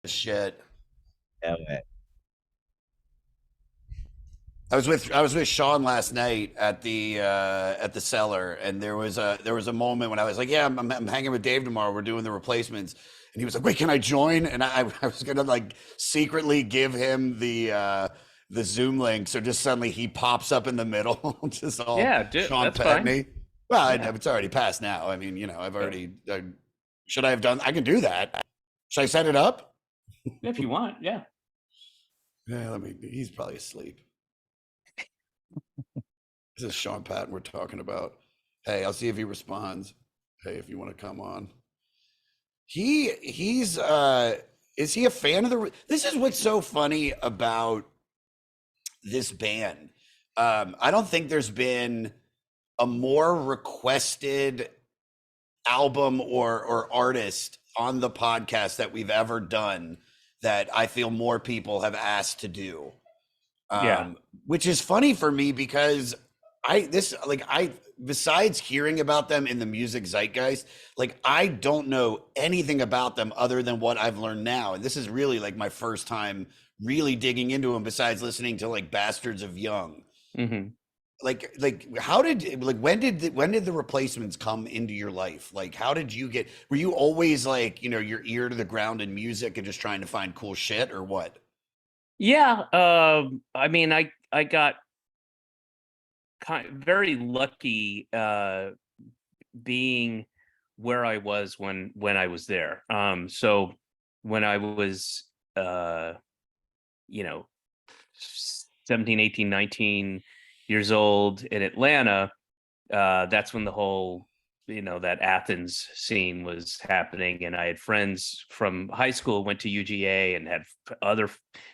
Shit. Okay. I was with Sean last night at the cellar, and there was a moment when I was like, "Yeah, I'm hanging with Dave tomorrow. We're doing the replacements," and he was like, "Wait, can I join?" And I was gonna like secretly give him the Zoom link, so just suddenly he pops up in the middle, just all Yeah, Sean that's Pet fine. me. Well, Yeah. it's already passed now. I mean, I've Oh, already. Should I have done? I can do that. Should I set it up? if you want, yeah. Yeah, let me. He's probably asleep. This is Sean Patton we're talking about. Hey, I'll see if he responds. Hey, if you want to come on. He's is he a fan of the This is what's so funny about this band. I don't think there's been a more requested album or artist on the podcast that we've ever done that I feel more people have asked to do. Yeah. Which is funny for me because I besides hearing about them in the music zeitgeist, like I don't know anything about them other than what I've learned now, and this is really like my first time really digging into them besides listening to like Bastards of Young. Hmm. Like how did like when did the replacements come into your life? Like how did you get, were you always like, your ear to the ground in music and just trying to find cool shit, or what? Yeah. I mean, I got very lucky being where I was when I was there. So when I was you know 17, 18, 19 years old in Atlanta, that's when the whole that Athens scene was happening, and I had friends from high school went to UGA and had other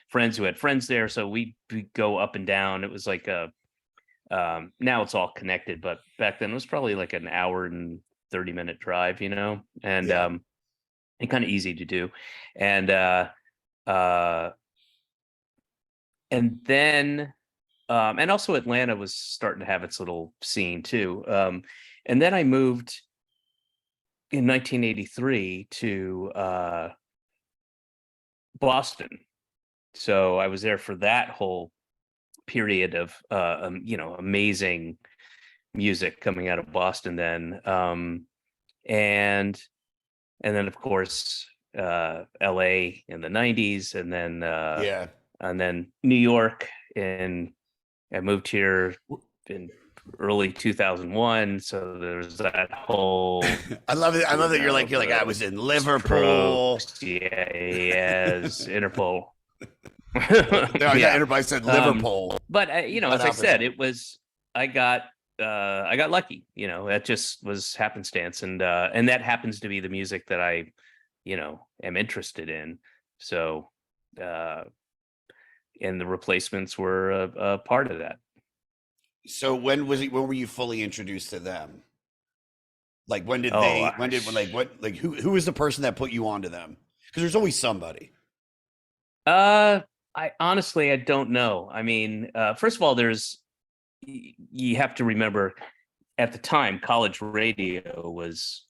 friends who had friends there, so we go up and down. It was like a now it's all connected, but back then it was probably like an hour and 30-minute drive, and Yeah. and kind of easy to do. And uh and then and also Atlanta was starting to have its little scene too. And then I moved in 1983 to Boston. So I was there for that whole period of amazing music coming out of Boston then. And then of course LA in the 90s, Yeah. and then New York, and I moved here in early 2001, so there's that whole I love it. I love that you're like I was in Liverpool. Strokes, yeah, yes, Interpol. No, I thought Yeah. everybody said Liverpool. But That as I said, opposite. it was I got I got lucky. That just was happenstance, and that happens to be the music that I am interested in. So uh and the replacements were a part of that. So when were you fully introduced to them? Like Oh, when did like what like who was the person that put you onto them? Because there's always somebody. uh I honestly I don't know. I mean, first of all, you have to remember, at the time college radio was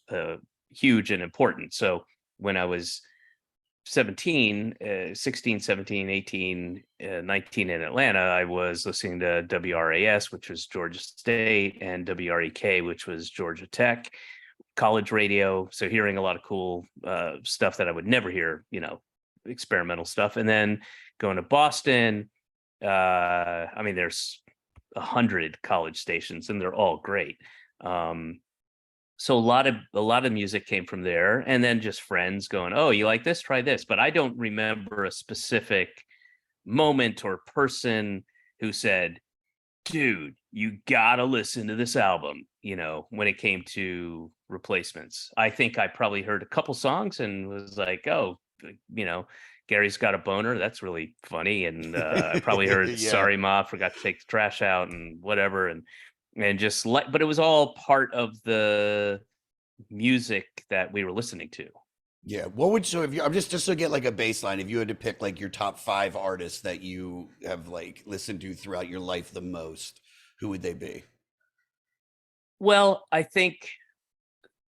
huge and important. So when I was 17, 16, 17, 18, 19 in Atlanta, I was listening to WRAS, which was Georgia State, and WREK, which was Georgia Tech, college radio. So hearing a lot of cool stuff that I would never hear, experimental stuff. And then going to Boston, I mean, there's 100 college stations and they're all great. So a lot of music came from there, and then just friends going, "Oh, you like this? Try this." But I don't remember a specific moment or person who said, "Dude, you gotta listen to this album." When it came to replacements, I think I probably heard a couple songs and was like, "Oh, you know, Gary's got a boner. That's really funny." And I probably heard Yeah. "Sorry Ma, forgot to take the trash out" and whatever, and just like, but it was all part of the music that we were listening to. Yeah. What would so if you I'm just to get like a baseline, if you had to pick like your top five artists that you have like listened to throughout your life the most, who would they be? Well, I think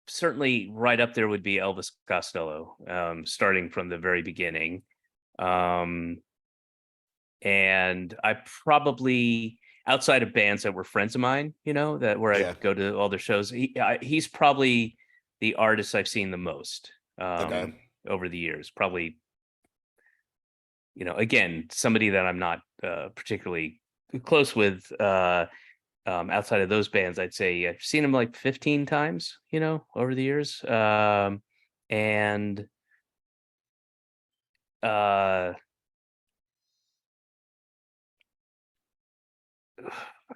certainly right up there would be Elvis Costello, starting from the very beginning. Um, and I probably, outside of bands that were friends of mine, that where Yeah. I'd go to all their shows, he's probably the artist I've seen the most Okay. over the years. Probably, again, somebody that I'm not particularly close with. Outside of those bands, I'd say I've seen him like 15 times, over the years. And uh,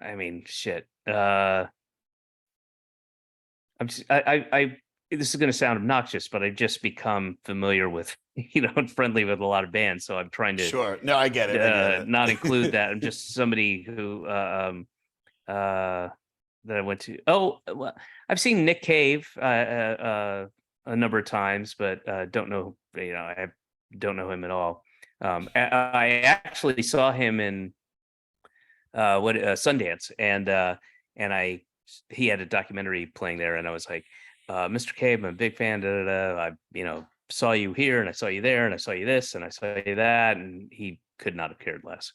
I mean, shit. I'm just, this is going to sound obnoxious, but I've just become familiar with, and friendly with a lot of bands. So I'm trying to Sure. No, I get it. I get not include that. I'm it. just somebody who uh, that I went to. Oh, well, I've seen Nick Cave a number of times, but don't know. I don't know him at all. I actually saw him in Sundance, and I he had a documentary playing there, and I was like, Mr. Cave, I'm a big fan. Da, da, da. I saw you here, and I saw you there, and I saw you this, and I saw you that, and he could not have cared less.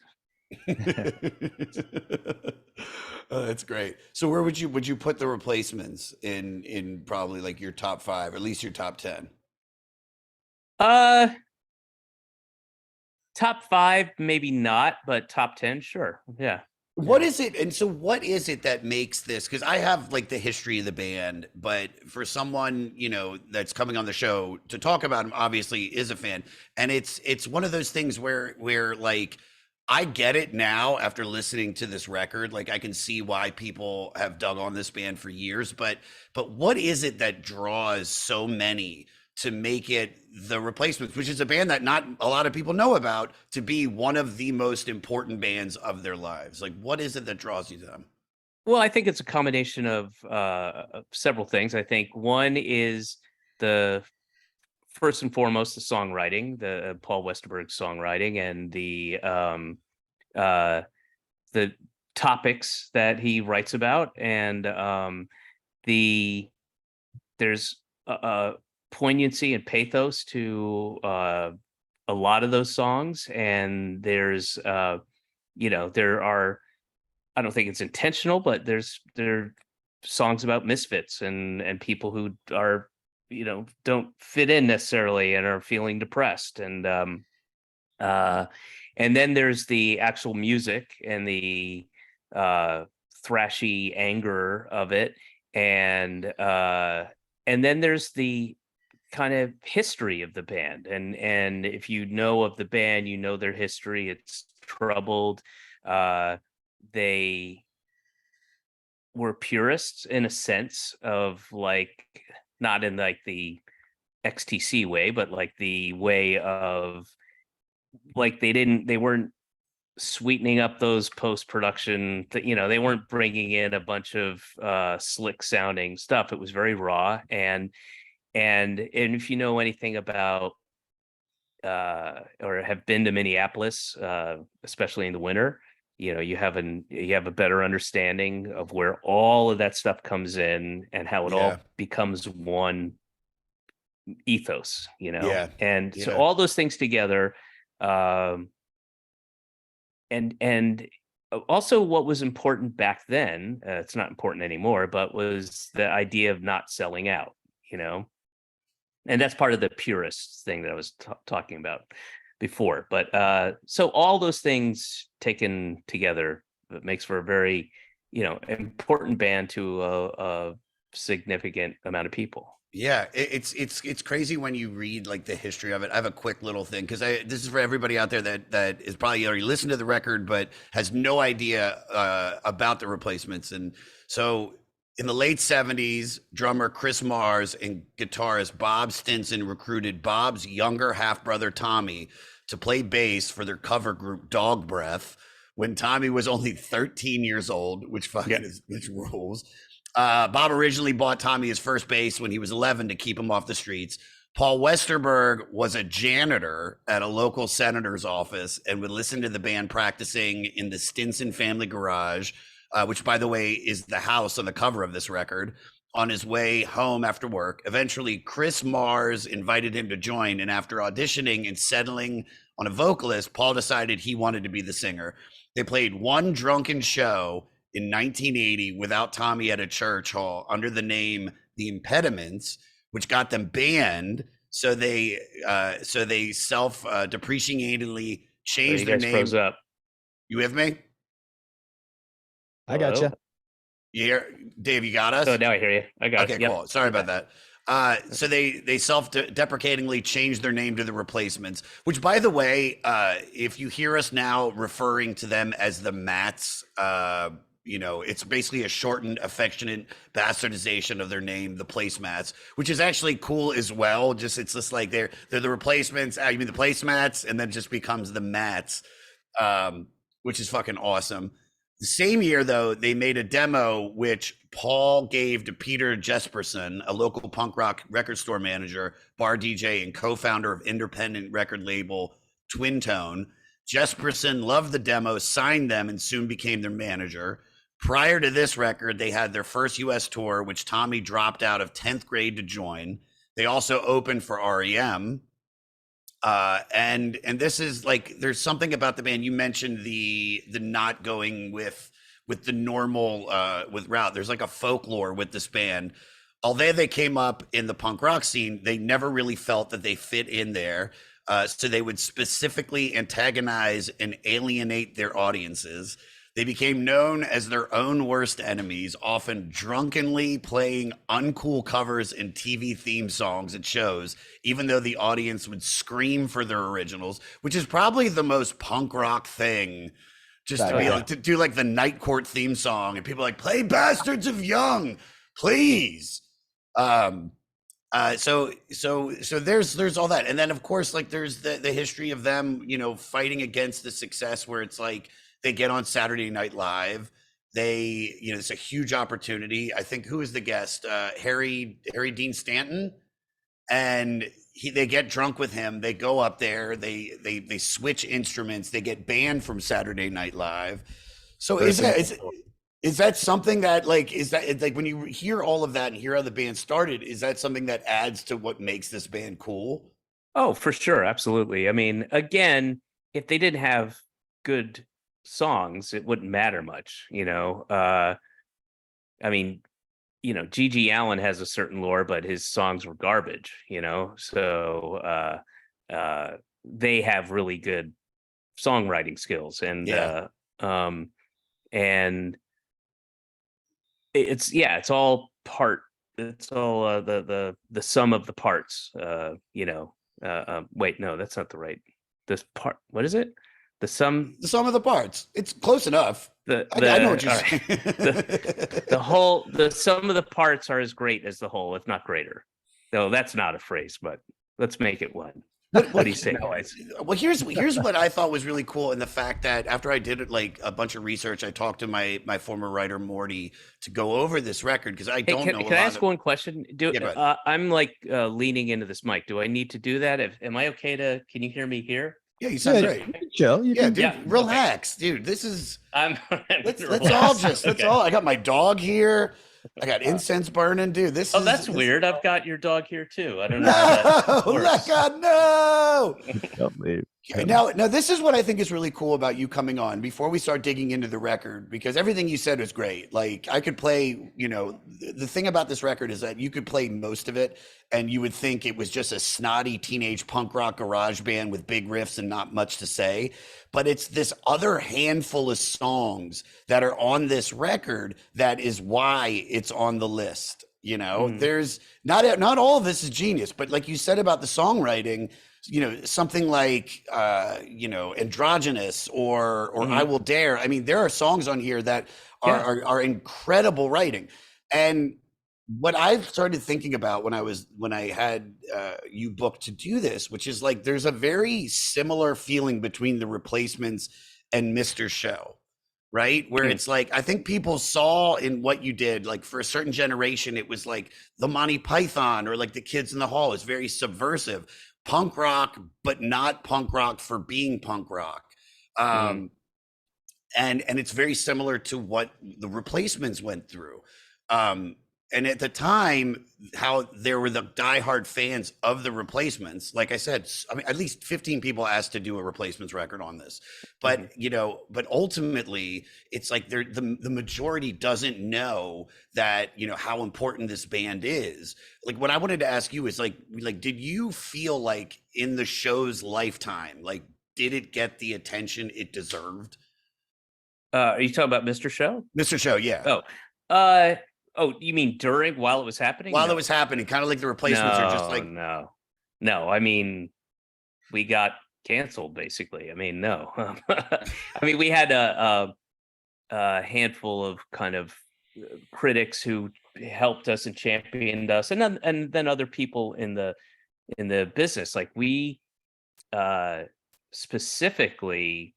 Oh, that's great. So where would you put the replacements in probably like your top five, or at least your top 10? Uh, Top five, maybe not, but top 10, sure. Yeah, What yeah. is it? And so what is it that makes this? Because I have like the history of the band, but for someone, that's coming on the show to talk about him, obviously is a fan. And it's one of those things where like I get it now after listening to this record. Like I can see why people have dug on this band for years, but what is it that draws so many to make it the Replacements, which is a band that not a lot of people know about, to be one of the most important bands of their lives? Like, what is it that draws you to them? Well, I think it's a combination of several things. I think one is the first and foremost the songwriting, the Paul Westerberg songwriting, and uh, the topics that he writes about, and the there's a poignancy and pathos to a lot of those songs, and there are, I don't think it's intentional, but there are songs about misfits and people who are, don't fit in necessarily and are feeling depressed, uh and then there's the actual music and the uh thrashy anger of it, and then there's the kind of history of the band, and if you know of the band, their history. It's troubled. They were purists in a sense of, like, not in like the XTC way, but like the way of, like, they weren't sweetening up those post production, they weren't bringing in a bunch of slick sounding stuff. It was very raw, and if you know anything about or have been to Minneapolis, especially in the winter, you have a better understanding of where all of that stuff comes in and how it Yeah, all becomes one ethos, yeah, and so yeah, all those things together, um, and also what was important back then, it's not important anymore, but was the idea of not selling out, you know and that's part of the purist thing that I was talking about before. But so all those things taken together, it makes for a very, important band to a significant amount of people. yeah. It's crazy when you read like the history of it. I have a quick little thing because I this is for everybody out there that is probably already listened to the record but has no idea about the Replacements. And so in the late '70s, drummer Chris Mars and guitarist Bob Stinson recruited Bob's younger half brother Tommy to play bass for their cover group Dog Breath when Tommy was only 13 years old, which Yeah. fucking is, which rules. Bob originally bought Tommy his first bass when he was 11 to keep him off the streets. Paul Westerberg was a janitor at a local senator's office and would listen to the band practicing in the Stinson family garage, which, by the way, is the house on the cover of this record. on his way home after work. Eventually, Chris Mars invited him to join, and after auditioning and settling on a vocalist, Paul decided he wanted to be the singer. They played one drunken show in 1980 without Tommy at a church hall under the name The Impediments, which got them banned. So they self depreciatingly Oh, changed you their guys froze name. up. You with me? I gotcha. Hello? You hear, Dave? You got us? Oh, now I hear you. I got Okay, it. Yep. cool. Sorry about that. So they self-deprecatingly changed their name to the Replacements, which, by the way, if you hear us now referring to them as the Mats, it's basically a shortened, affectionate bastardization of their name, the Placemats, which is actually cool as well. It's just like they're the Replacements. You mean the Placemats, and then it just becomes the Mats, which is fucking awesome. The same year, though, they made a demo which Paul gave to Peter Jesperson, a local punk rock record store manager, bar DJ, and co-founder of independent record label Twin Tone. Jesperson loved the demo, signed them, and soon became their manager. Prior to this record, they had their first U.S. tour, which Tommy dropped out of 10th grade to join. They also opened for REM. And this is like, there's something about the band. You mentioned the not going with the normal with route. There's like a folklore with this band. Although they came up in the punk rock scene, they never really felt that they fit in there. So they would specifically antagonize and alienate their audiences. They became known as their own worst enemies, often drunkenly playing uncool covers and TV theme songs at shows, even though the audience would scream for their originals, which is probably the most punk rock thing. Just to be like, to do like the Night Court theme song, and people are like, play Bastards of Young, please. So there's all that, and then of course, like there's the history of them, fighting against the success where it's like they get on Saturday Night Live. They, it's a huge opportunity. I think, who is the guest? Harry Dean Stanton, and they get drunk with him. They go up there. They switch instruments. They get banned from Saturday Night Live. So is that something that when you hear all of that and hear how the band started, is that something that adds to what makes this band cool? Oh, for sure. Absolutely. I mean, again, if they didn't have good songs, it wouldn't matter much, I mean, Gigi Allen has a certain lore, but his songs were garbage, so they have really good songwriting skills, and and it's all the sum of the parts, wait, no, that's not the right, this part, what is it? The sum of the parts. It's close enough. I know what you're saying. The sum of the parts are as great as the whole, if not greater. No, that's not a phrase, but let's make it one. What do you say, guys? Well, here's what I thought was really cool, and the fact that after I did like a bunch of research, I talked to my former writer Morty to go over this record, because I don't know. Can I ask one question? I'm like leaning into this mic. Do I need to do that? Am I okay to? Can you hear me here? Yeah, you sound great. Chill. Relax, dude. This is. Let's okay. all. I got my dog here. I got incense burning, dude. That's weird. I've got your dog here too. I don't know. How that God, no. Don't leave. Now, this is what I think is really cool about you coming on before we start digging into the record, because everything you said was great. Like, I could play, the thing about this record is that you could play most of it and you would think it was just a snotty teenage punk rock garage band with big riffs and not much to say. But it's this other handful of songs that are on this record that is why it's on the list. There's not all of this is genius, but like you said about the songwriting, something like Androgynous or I Will Dare. I mean, there are songs on here that are incredible writing. And what I've started thinking about when I had you booked to do this, which is like there's a very similar feeling between the Replacements and Mr. Show, right? Where it's like, I think people saw in what you did, like for a certain generation, it was like the Monty Python or like the Kids in the Hall. It's very subversive. Punk rock, but not punk rock for being punk rock. And it's very similar to what the Replacements went through. and at the time, how there were the diehard fans of the Replacements. Like I said, I mean, at least 15 people asked to do a Replacements record on this. But but ultimately, it's like the majority doesn't know that how important this band is. Like, what I wanted to ask you is like, did you feel like in the show's lifetime, like, did it get the attention it deserved? Are you talking about Mr. Show? Mr. Show, yeah. Oh, you mean while it was happening? While No. it was happening, kind of like the Replacements are just like, no. I mean, we got canceled basically. I mean, no. I mean, we had a handful of kind of critics who helped us and championed us, and then other people in the business. Like we specifically,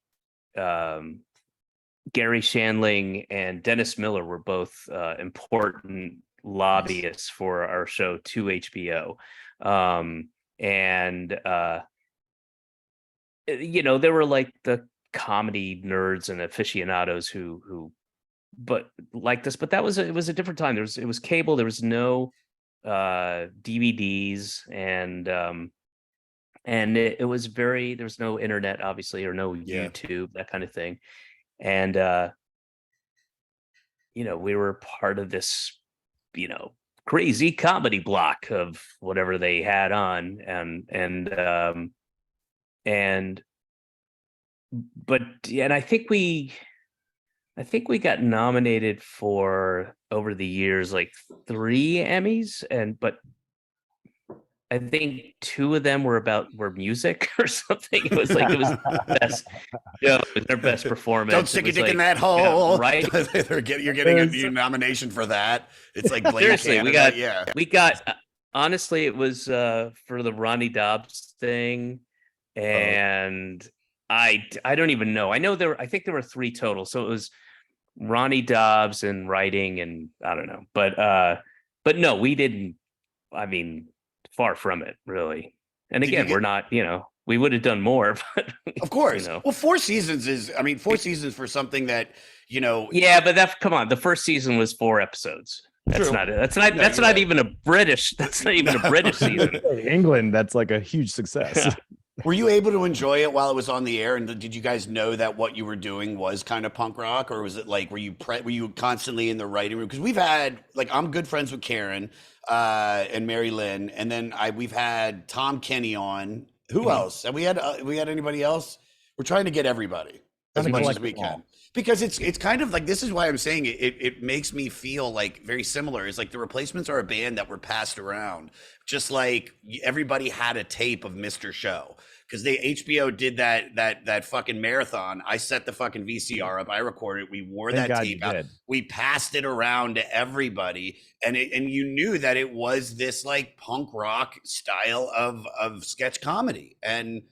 Gary Shandling and Dennis Miller were both important lobbyists for our show to HBO. And there were like the comedy nerds and aficionados who but like this, but it was a different time. It was cable, there was no DVDs, and it was there was no internet, obviously, or no YouTube, that kind of thing. And we were part of this crazy comedy block of whatever they had on, and I think we got nominated for, over the years, like 3 Emmys, but I think 2 of them were music or something. It was best. It was their best performance. Don't stick your dick in that hole, right? You're getting a nomination for that. It's like seriously, we got. Honestly, it was for the Ronnie Dobbs thing, and I don't even know. I know I think there were 3 total, so it was Ronnie Dobbs and writing, and I don't know, but no, we didn't. I mean, far from it, really. And again, we're not, we would have done more, but of course. Well, 4 seasons is, 4 seasons for something that, Yeah, but come on. The first season was 4 episodes. That's not even a British. That's not even a British season. England, that's like a huge success. Yeah. Were you able to enjoy it while it was on the air? And did you guys know that what you were doing was kind of punk rock, or was it like, were you constantly in the writing room? Because we've had, like, I'm good friends with Karen and Mary Lynn, and then we've had Tom Kenny on. Who else? Have we had anybody else? We're trying to get everybody as much as we can, because it's kind of like, this is why I'm saying it makes me feel like very similar. It's like the Replacements are a band that were passed around, just like everybody had a tape of Mr. Show, because HBO did that fucking marathon. I set the fucking VCR up, I recorded it, we wore that tape out, we passed it around to everybody, and you knew that it was this like punk rock style of sketch comedy. And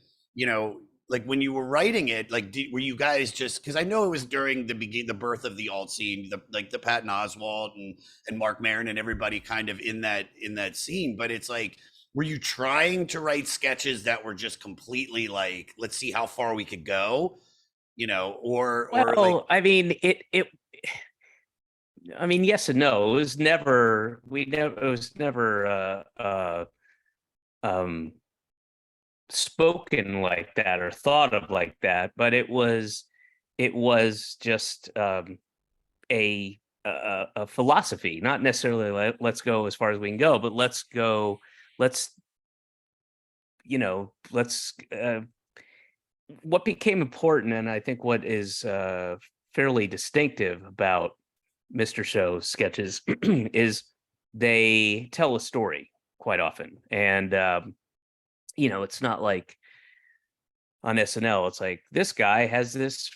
like, when you were writing it, like, were you guys just, because I know it was during the birth of the alt scene, the Patton Oswalt and Mark Maron and everybody kind of in that scene, but it's like, were you trying to write sketches that were just completely like, let's see how far we could go, or like, I mean, yes and no. It was never, spoken like that or thought of like that, but it was just a philosophy, not necessarily like, let's go as far as we can go, but let's what became important, and I think what is fairly distinctive about Mr. Show sketches is they tell a story quite often. And it's not like on SNL, it's like, this guy has this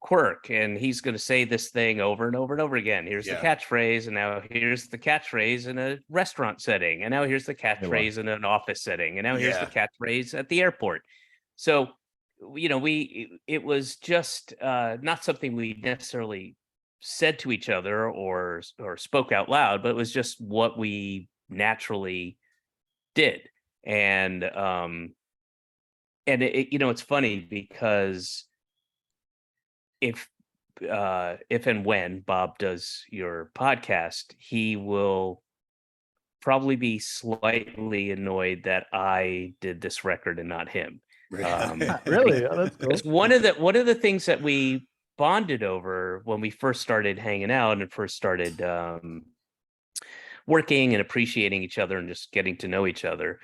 quirk and he's going to say this thing over and over and over again. Here's the catchphrase, and now here's the catchphrase in a restaurant setting, and now here's the catchphrase in an office setting, and now here's the catchphrase at the airport. So it was just not something we necessarily said to each other or spoke out loud, but it was just what we naturally did. And it's funny because if and when Bob does your podcast, he will probably be slightly annoyed that I did this record and not him. Really? Oh, that's cool. Because one of the things that we bonded over when we first started hanging out and first started working and appreciating each other and just getting to know each other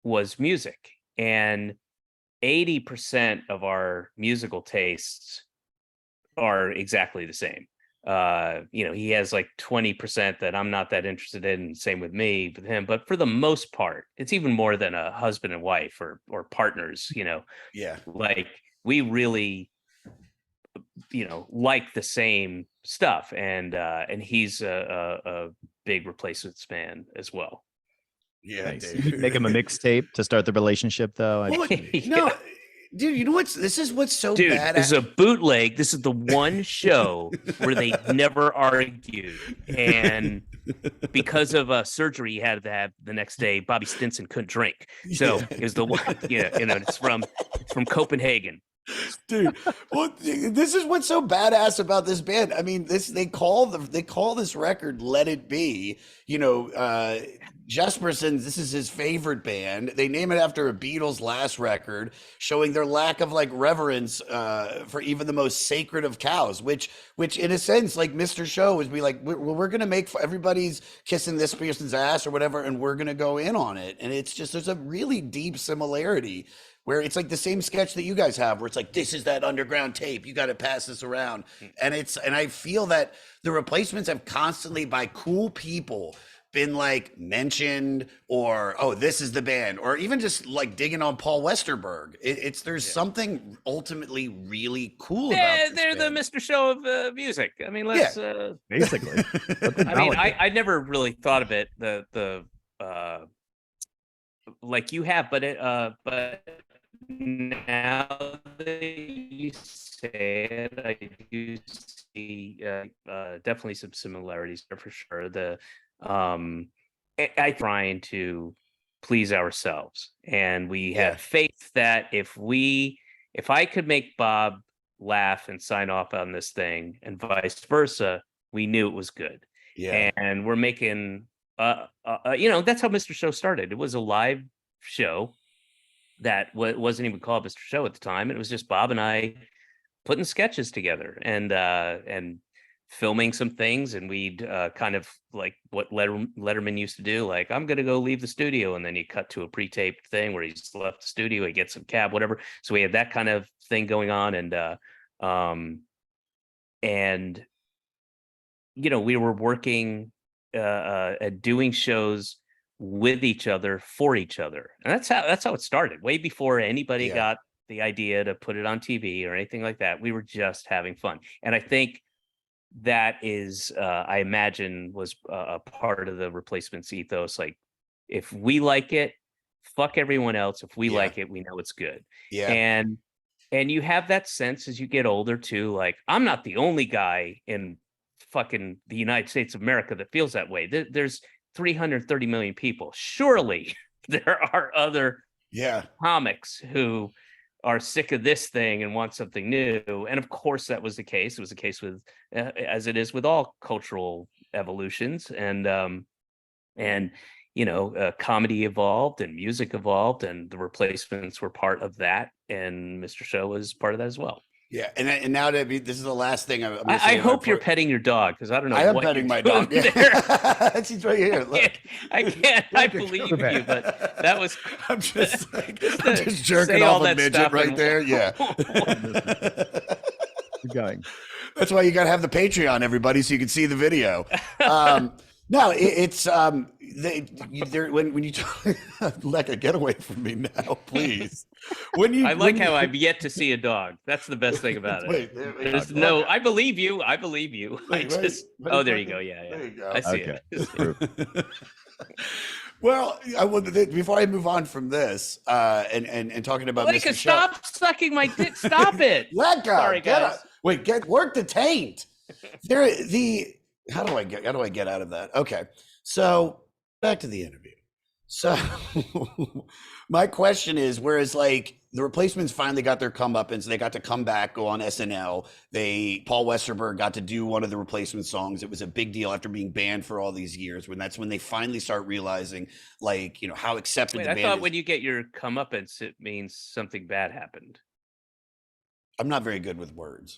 was music. And 80% of our musical tastes are exactly the same. He has like 20% that I'm not that interested in. Same with me, with him. But for the most part, it's even more than a husband and wife or partners. Yeah. Like we really, like the same stuff. And he's a big Replacements fan as well. Yeah, Nice. dude. Make him a mixtape to start the relationship, though. Well, Yeah. no, dude, you know this is what's so Dude, bad. this is a bootleg. This is the one show where they never argued. And because of a surgery he had to have the next day, Bobby Stinson couldn't drink. So it was the one, it's from Copenhagen. Dude, well, this is what's so badass about this band. I mean, they call this record "Let It Be." Jesperson, this is his favorite band. They name it after a Beatles last record, showing their lack of like reverence for even the most sacred of cows. Which in a sense, like Mr. Show would be like, we're gonna make everybody's kissing this person's ass or whatever, and we're gonna go in on it. And it's just there's a really deep similarity where it's like the same sketch that you guys have, where it's like, this is that underground tape. You got to pass this around. And I feel that the Replacements have constantly, by cool people, been like mentioned, or, oh, this is the band, or even just like digging on Paul Westerberg. There's something ultimately really cool about this They're band. the Mr. Show of music. I mean, let's Basically. I never really thought of it like you have, but now that you say it, I do see definitely some similarities there for sure. I trying to please ourselves, and we had faith that if I could make Bob laugh and sign off on this thing, and vice versa, we knew it was good. Yeah. And we're making that's how Mr. Show started. It was a live show that wasn't even called Mr. Show at the time. It was just Bob and I putting sketches together and filming some things. And we'd kind of like what Letterman used to do. Like, I'm going to go leave the studio. And then you cut to a pre-taped thing where he's left the studio, he gets some cab, whatever. So we had that kind of thing going on. And we were working at doing shows with each other for each other, and that's how it started. Way before anybody got the idea to put it on TV or anything like that, we were just having fun. And I think that is, I imagine, was a part of the Replacements ethos. Like, if we like it, fuck everyone else. If we like it, we know it's good. Yeah. And you have that sense as you get older too. Like, I'm not the only guy in fucking the United States of America that feels that way. There's 330 million people. Surely there are other comics who are sick of this thing and want something new. And of course that was the case. It was the case with, as it is with all cultural evolutions. And comedy evolved and music evolved, and the Replacements were part of that. And Mr. Show was part of that as well. Yeah, and now this is the last thing I'm gonna say. I hope you're petting your dog, because I don't know. I am petting my dog. She's right here. Look. I can't. I believe you, but that was. I'm just jerking off a midget right there. Yeah. Keep going. That's why you got to have the Patreon, everybody, so you can see the video. No, it's when you talk, Lekka, get away from me now, please. I like how I've yet to see a dog. That's the best thing about it. There's no, I believe you. I believe you. There you go. Yeah. There you go. I see it. Well, before I move on from this, and talking about Lekka, stop sucking my dick. Stop it. Lekka, sorry, guys. Work the taint. How do I get out of that? Okay, so back to the interview. So my question is, whereas like the Replacements finally got their comeuppance. They got to come back, go on SNL. Paul Westerberg got to do one of the Replacement songs. It was a big deal after being banned for all these years. That's when they finally start realizing, like, you know, how accepted Wait, the I band thought is. when you get your comeuppance, it means something bad happened. I'm not very good with words.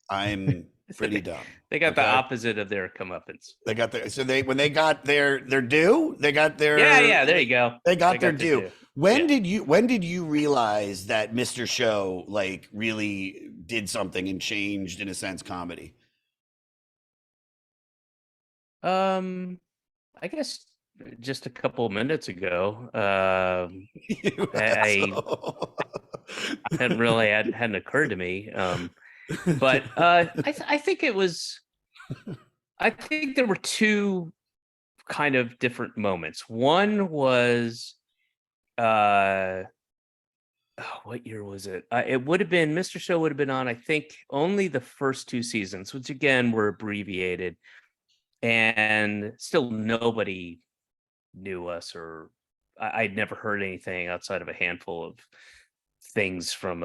I'm pretty dumb. They got the okay? opposite of their comeuppance. They got their when they got their due, they got their Yeah, there you go. They got their due. When Yeah. did you realize that Mr. Show like really did something and changed, in a sense, comedy? I guess just a couple minutes ago. You I asshole. hadn't occurred to me. But I think it was. I think there were two kind of different moments. One was, what year was it? It would have been Mr. Show would have been on, I think, only the first two seasons, which again were abbreviated, and still nobody knew us, or I'd never heard anything outside of a handful of things from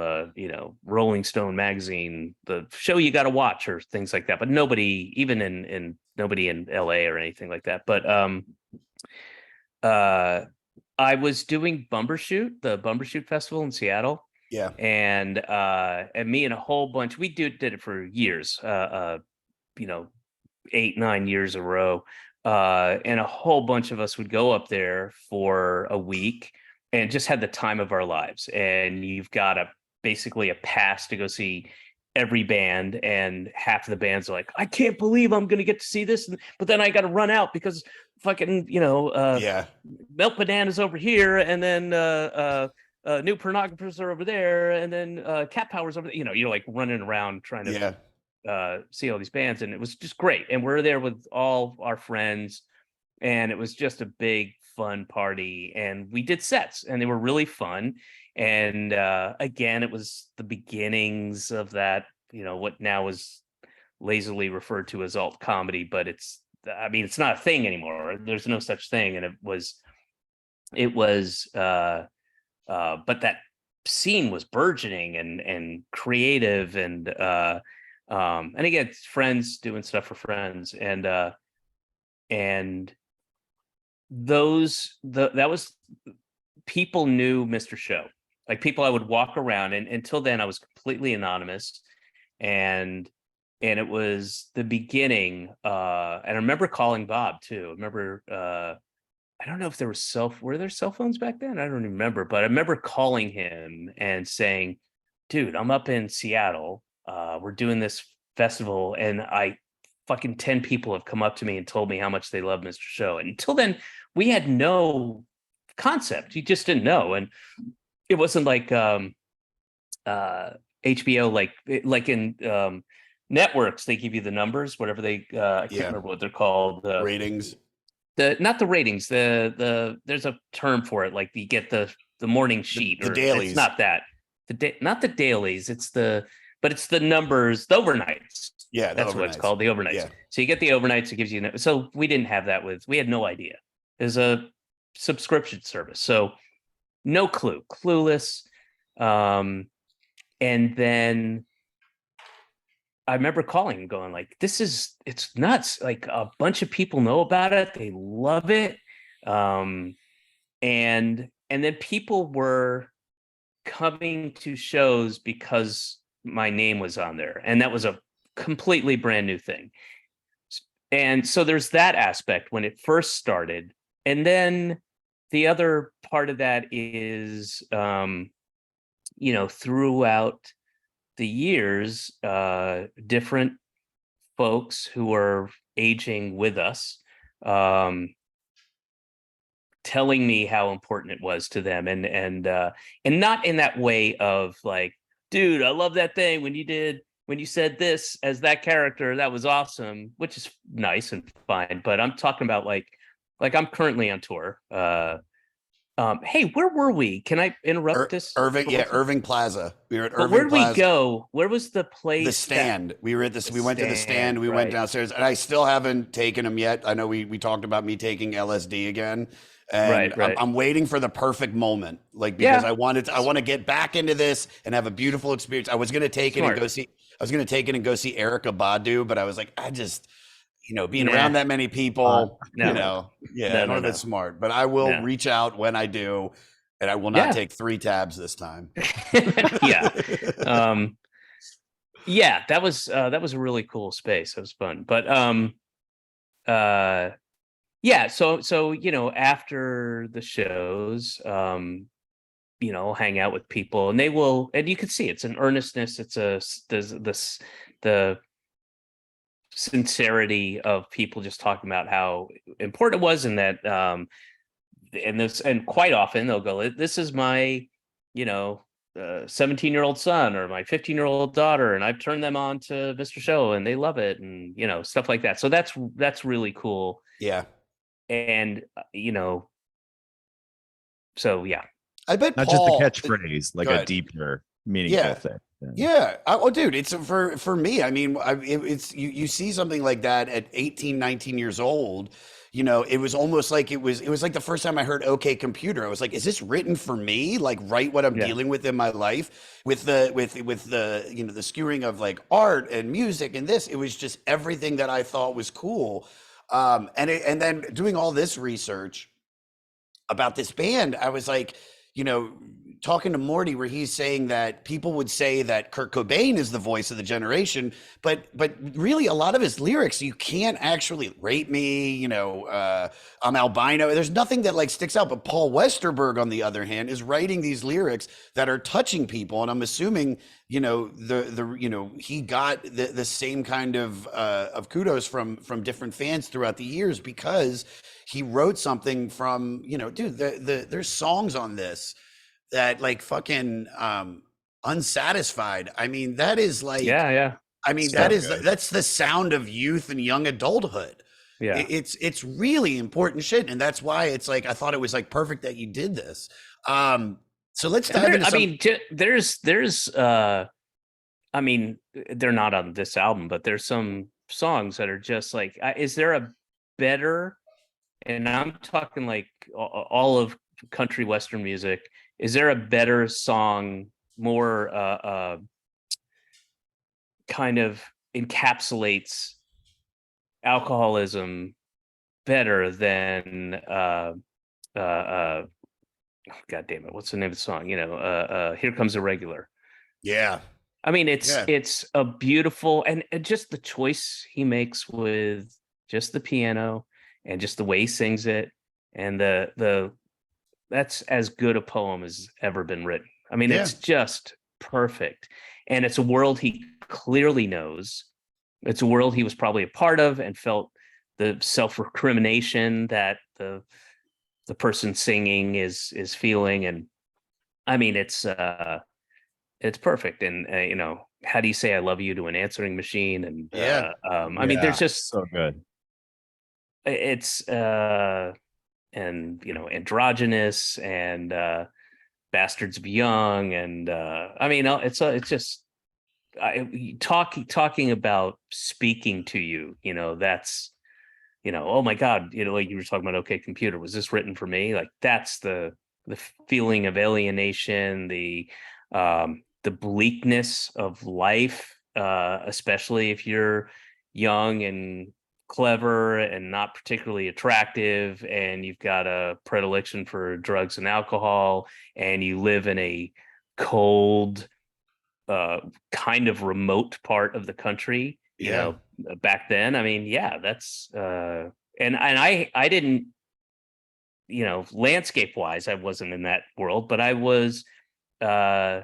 Rolling Stone magazine, the show you got to watch, or things like that. But nobody, even in nobody in LA or anything like that. But I was doing Bumbershoot, the Bumbershoot Festival in Seattle. Yeah. And me and a whole bunch, we did it for years, 8-9 years a row. And a whole bunch of us would go up there for a week and just had the time of our lives. And you've got basically a pass to go see every band, and half of the bands are like, I can't believe I'm going to get to see this, but then I got to run out because fucking Melt Bananas over here, and then New Pornographers are over there, and then Cat Power's over there. You're like running around trying to see all these bands, and it was just great. And we're there with all our friends, and it was just a big fun party, and we did sets, and they were really fun. And again, it was the beginnings of that, what now is lazily referred to as alt comedy, but it's not a thing anymore. There's no such thing. And but that scene was burgeoning and creative, and again, friends doing stuff for friends, and that was, people knew Mr. Show. Like, people I would walk around, and until then I was completely anonymous, and it was the beginning. And I remember calling Bob too. I remember I don't know if were there cell phones back then? I don't remember, but I remember calling him and saying, dude, I'm up in Seattle. We're doing this festival, and 10 people have come up to me and told me how much they love Mr. Show. And until then, we had no concept. You just didn't know. And it wasn't like HBO, like in networks, they give you the numbers, whatever I can't remember what they're called. Ratings. Not the ratings. There's a term for it. Like, you get the morning sheet, the dailies. It's not that. Not the dailies. It's the numbers, the overnights. Yeah, that's what it's called, the overnights. Yeah. So you get the overnights. It gives you. So we didn't have that we had no idea. There's a subscription service. So no clue, clueless. And then I remember calling and going like, it's nuts. Like, a bunch of people know about it. They love it. And then people were coming to shows because my name was on there. And that was a completely brand new thing. And so there's that aspect when it first started. And then the other part of that is, throughout the years, different folks who are aging with us, telling me how important it was to them, and not in that way of like, dude, I love that thing when you said this as that character, that was awesome, which is nice and fine. But I'm talking about like I'm currently on tour. Hey, where were we? Can I interrupt this? Irving, for yeah, 1 second? Irving Plaza. We were at But Irving where'd we Plaza. go? Where was the The place that stand. We were at this. the We went to the stand. stand? We went Right, downstairs, and I still haven't taken them yet. I know we talked about me taking LSD again, and right, right. I'm waiting for the perfect moment, like because Yeah, I want to get back into this and have a beautiful experience. I was gonna take it and smart. go see. I was gonna take it and go see Erica Badu, but I was like, I just, being Nah, around that many Uh, people, no, yeah, no, I don't no, know if it's no, smart, but I will no. reach out when I do, and I will not Yeah, take 3 tabs this time. yeah. Um, yeah, that was a really cool space. That was fun. But uh yeah, so after the shows, hang out with people, and they will, and you can see it's an earnestness, it's there's this the sincerity of people just talking about how important it was, and that and quite often they'll go, this is my, you know 17-year-old son or my 15-year-old daughter, and I've turned them on to Mr. Show and they love it, and stuff like that. So that's really cool. Yeah, And so yeah. I bet Not just a Paul. catchphrase, like Go a ahead. deeper, meaningful Yeah. thing. Yeah. Yeah. Oh, dude, it's for me. I mean, it's you see something like that at 18, 19 years old. It was almost like it was like the first time I heard OK Computer. I was like, is this written for me? Like, write what I'm Yeah. dealing with in my life with the the skewering of like art and music and this. It was just everything that I thought was cool. And then doing all this research about this band, I was like, you know, talking to Morty, where he's saying that people would say that Kurt Cobain is the voice of the generation, but really a lot of his lyrics, you can't actually rate me, I'm albino. There's nothing that like sticks out. But Paul Westerberg, on the other hand, is writing these lyrics that are touching people, and I'm assuming he got the same kind of kudos from different fans throughout the years, because he wrote something from, dude, there's songs on this that like fucking Unsatisfied. I mean, that is like, Yeah, yeah, I mean, So good. that's the sound of youth and young adulthood. yeah. It's really important shit, and that's why it's like I thought it was like perfect that you did this. So let's And dive into I some. mean, there's I mean, they're not on this album, but there's some songs that are just like, is there a better, and I'm talking like all of country western music, is there a better song, more kind of encapsulates alcoholism better than God damn it, what's the name of the song? Here Comes a Regular. Yeah, I mean, it's yeah, it's a beautiful, and just the choice he makes with just the piano and just the way he sings it, and the that's as good a poem as ever been written. I mean, yeah, it's just perfect. And it's a world he clearly knows. It's a world he was probably a part of and felt the self-recrimination that the person singing is feeling. And I mean, it's perfect. And how do you say I love you to an answering machine? And yeah, I mean, there's Yeah, just, so good. it's and androgynous, and bastards be young, and I mean, it's just talking about speaking to you, that's, oh my god, like you were talking about OK Computer, was this written for me? Like, that's the feeling of alienation, the bleakness of life, especially if you're young and clever and not particularly attractive, and you've got a predilection for drugs and alcohol, and you live in a cold, kind of remote part of the country, yeah, back then. I mean, yeah, that's and I didn't, landscape wise, I wasn't in that world, but I was uh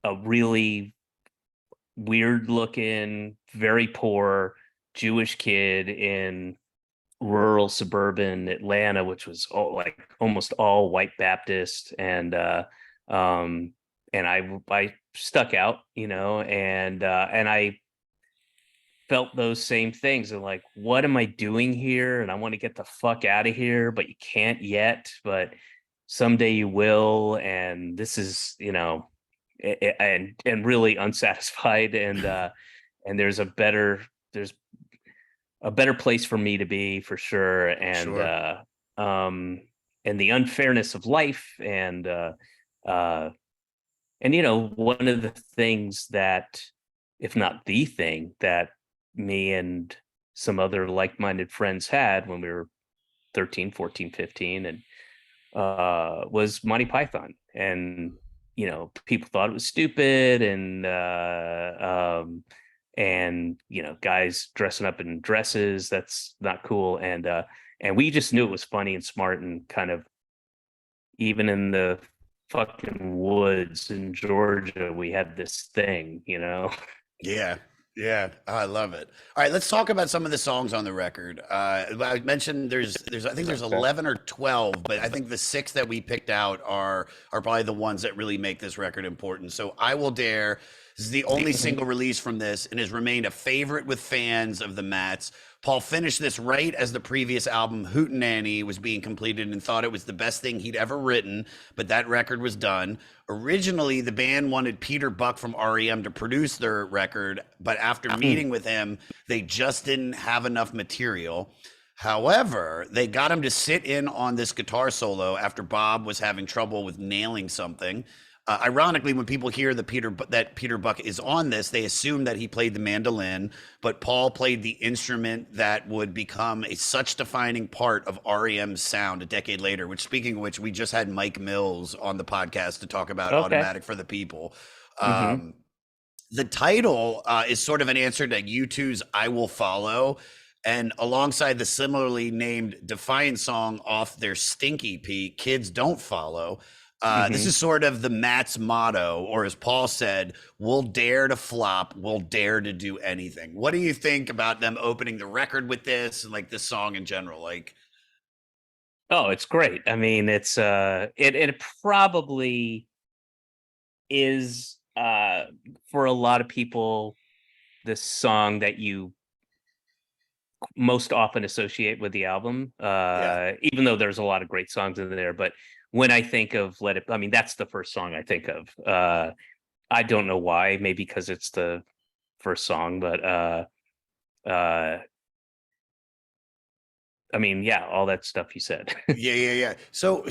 a really weird looking, very poor Jewish kid in rural suburban Atlanta, which was like almost all white Baptist, um and I stuck out, and I felt those same things, and like, what am I doing here? And I want to get the fuck out of here, but you can't yet. But Someday You Will, and this is, and really unsatisfied, and there's a better place for me to be, for sure, Sure. And the unfairness of life, uh one of the things that, if not the thing that me and some other like-minded friends had when we were 13, 14, 15, and was Monty Python. And people thought it was stupid, and guys dressing up in dresses, that's not cool. And we just knew it was funny and smart, and kind of, even in the fucking woods in Georgia, we had this thing. Yeah. Yeah, I love it. All right, let's talk about some of the songs on the record. I mentioned there's I think there's 11 or 12, but I think the six that we picked out are probably the ones that really make this record important. So I Will Dare is the only single release from this and has remained a favorite with fans of the Mats. Paul finished this right as the previous album, Hootenanny, was being completed and thought it was the best thing he'd ever written, but that record was done. Originally, the band wanted Peter Buck from REM to produce their record, but after meeting with him, they just didn't have enough material. However, they got him to sit in on this guitar solo after Bob was having trouble with nailing something. Ironically, when people hear that Peter Buck is on this, they assume that he played the mandolin, but Paul played the instrument that would become a such defining part of REM's sound a decade later. Which, speaking of which, we just had Mike Mills on the podcast to talk about Okay. "Automatic for the People." The title is sort of an answer to U2's "I Will Follow." And alongside the similarly named Defiant song off their Stinky EP, Kids Don't Follow. This is sort of the Mats motto, or as Paul said, we'll dare to flop, we'll dare to do anything. What do you think about them opening the record with this and like this song in general? Like, Oh, it's great. I mean, it probably is, for a lot of people, the song that you most often associate with the album. yeah, Even though there's a lot of great songs in there, but when I think of Let It, I mean, that's the first song I think of. I don't know why, maybe because it's the first song, but uh I mean, yeah, all that stuff you said. yeah. So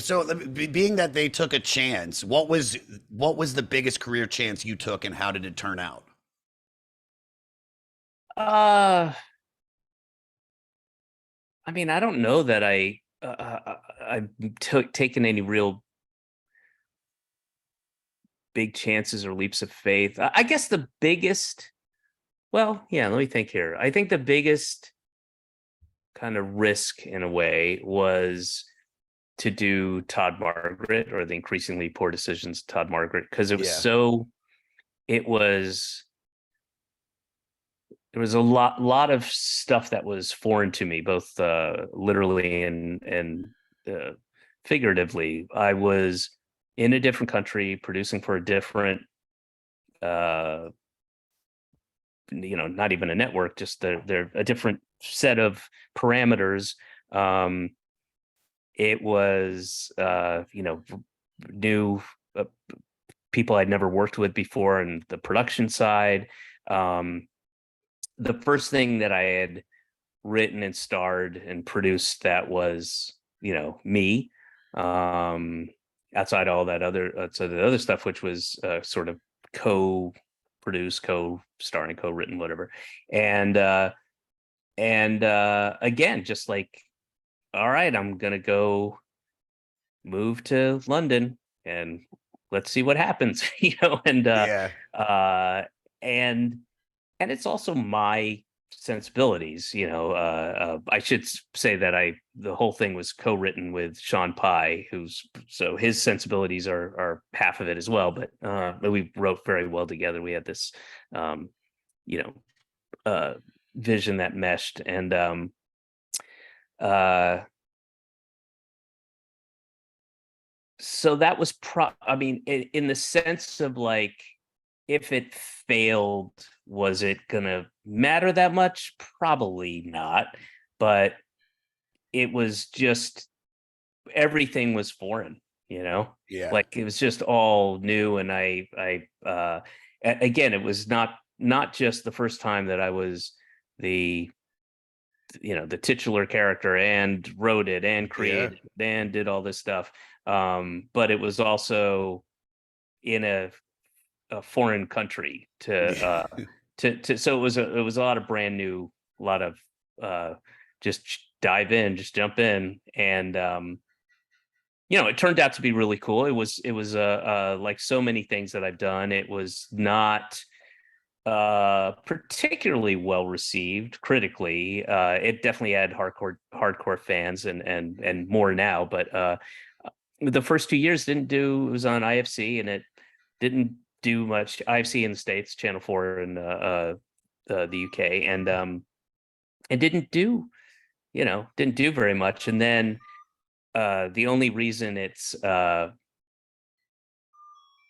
being that they took a chance, what was the biggest career chance you took, and how did it turn out? uh I mean, I don't know that I've taken any real big chances or leaps of faith. I guess the biggest, well, yeah, let me think here. I think the biggest kind of risk, in a way, was to do Todd Margaret, or the Increasingly Poor Decisions Todd Margaret, because it was Yeah, it was there was a lot of stuff that was foreign to me, both literally and figuratively. I was in a different country, producing for a different, uh, not even a network, just they're a different set of parameters. Um, it was, new, people I'd never worked with before, and the production side. Um, the first thing that I had written and starred and produced that was, me. Um, outside of the other stuff, which was sort of co-produced, co-starring, co-written, whatever. And again, just like, all right, I'm gonna go move to London and let's see what happens, and yeah, uh and and it's also my sensibilities. I should say that the whole thing was co-written with Sean Pye, so his sensibilities are half of it as well, but we wrote very well together. We had this um you know uh vision that meshed, and uh so that was I mean, in the sense of, like, if it failed, was it gonna matter that much? Probably not. But it was just, everything was foreign. Yeah. like it was just all new. And again, it was not just the first time that I was the the titular character and wrote it and Yeah. created it and did all this stuff, but it was also in a foreign country to so it was a lot of brand new, a lot of just dive in, just jump in. And it turned out to be really cool. It was like so many things that I've done, it was not particularly well received critically. It definitely had hardcore fans, and more now, but the first 2 years didn't do. It was on IFC, and it didn't do much. IFC in the States, Channel 4 in the UK, and it didn't do very much. And then the only reason it's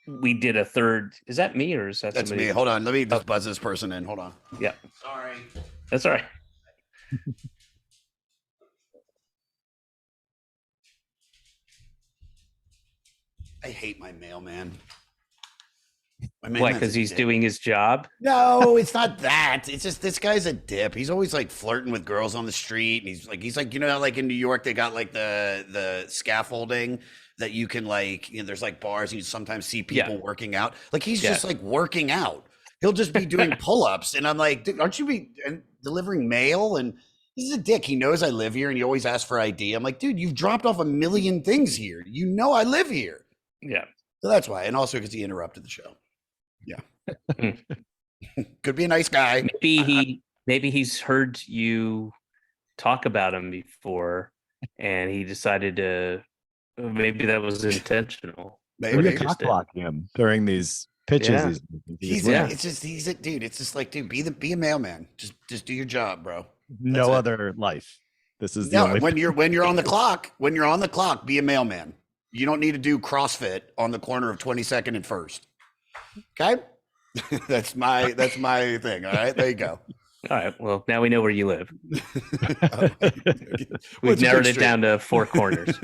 we did a third. Is that me, or is that That's somebody me. else? Hold on. Let me just Oh, buzz this person in. Hold on. yeah, Sorry. that's all right. I hate my mailman. My Why? mailman's Because a he's dick. doing his job. No, it's not that. It's just this guy's a dip. He's always like flirting with girls on the street, and he's like how, like in New York they got like the scaffolding that you can like there's like bars and you sometimes see Yeah. people working out. Like he's Yeah. just like working out. He'll just be doing pull-ups, and I'm like, aren't you delivering mail? And he's a dick. He knows I live here, and he always asks for ID. I'm like, dude, you've dropped off a million things here. You know I live here. Yeah. So that's why, and also because he interrupted the show. Yeah. Hmm. Could be a nice guy. Maybe he's heard you talk about him before, and he decided to. Maybe that was intentional. Maybe. Maybe you're Interesting. cock-blocking him during these pitches. Yeah. He's making. He's Yeah. he's a dude. It's just like, dude, be a mailman. Just do your job, bro. No it. other life. This is the No, only. when you're on the clock, be a mailman. You don't need to do CrossFit on the corner of 22nd and First. Okay, that's my thing. All right, there you go. All right. Well, now we know where you live. Well, We've narrowed it down to 4 corners.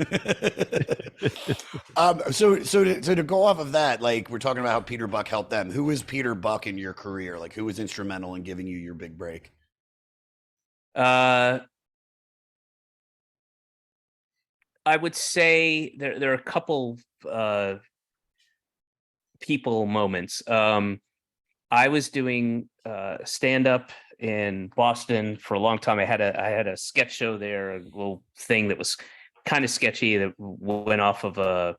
So to go off of that, like we're talking about how Peter Buck helped them. Who was Peter Buck in your career? Like who was instrumental in giving you your big break? I would say there are a couple people moments. I was doing stand up in Boston for a long time. I had a sketch show there, a little thing that was kind of sketchy that went off of a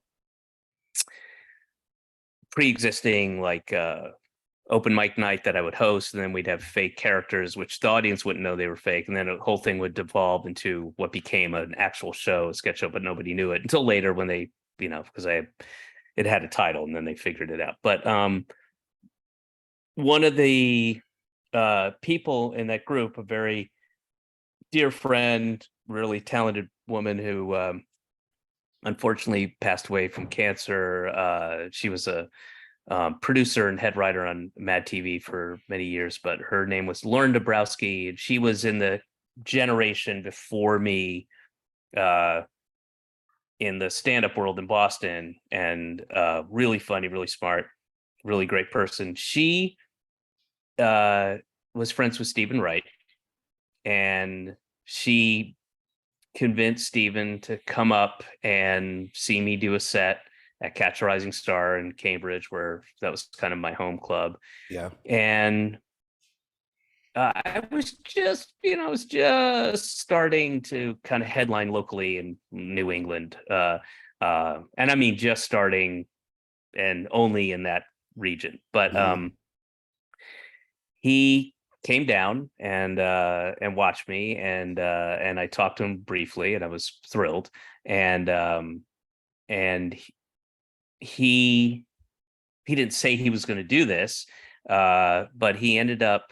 pre-existing like open mic night that I would host, and then we'd have fake characters which the audience wouldn't know they were fake, and then the whole thing would devolve into what became an actual show, a sketch show, but nobody knew it until later when they, because it had a title, and then they figured it out. But one of the people in that group, a very dear friend, really talented woman who unfortunately passed away from cancer. She was a producer and head writer on Mad TV for many years, but her name was Lauren Dabrowski, and she was in the generation before me in the stand-up world in Boston, and really funny, really smart, really great person. She was friends with Stephen Wright, and she convinced Stephen to come up and see me do a set at Catch a Rising Star in Cambridge, where that was kind of my home club. Yeah. And I was just starting to kind of headline locally in New England. And I mean, just starting and only in that region. But he came down and watched me, and I talked to him briefly, and I was thrilled. And he didn't say he was going to do this, but he ended up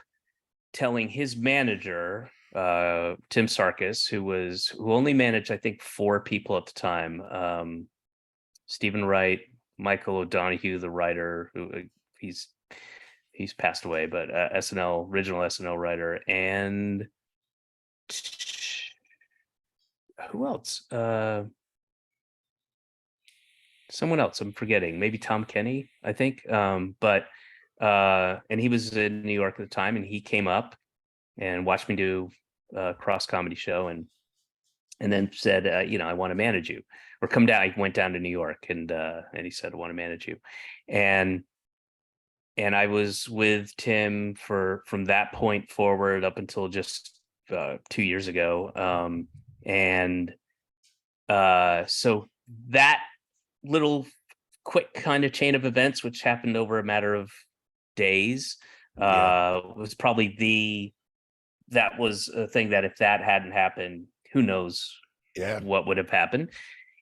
telling his manager, Tim Sarkis, who only managed, I think, 4 people at the time. Stephen Wright, Michael O'Donoghue, the writer, who he's passed away, but original SNL writer, and who else? someone else. I'm forgetting. Maybe Tom Kenny, I think. But and he was in New York at the time, and he came up and watched me do a cross comedy show, and then said, I want to manage you, or come down. I went down to New York, and he said, I want to manage you, and I was with Tim from that point forward up until just 2 years ago, and so that little quick kind of chain of events, which happened over a matter of days, was probably that was a thing that if that hadn't happened, who knows what would have happened.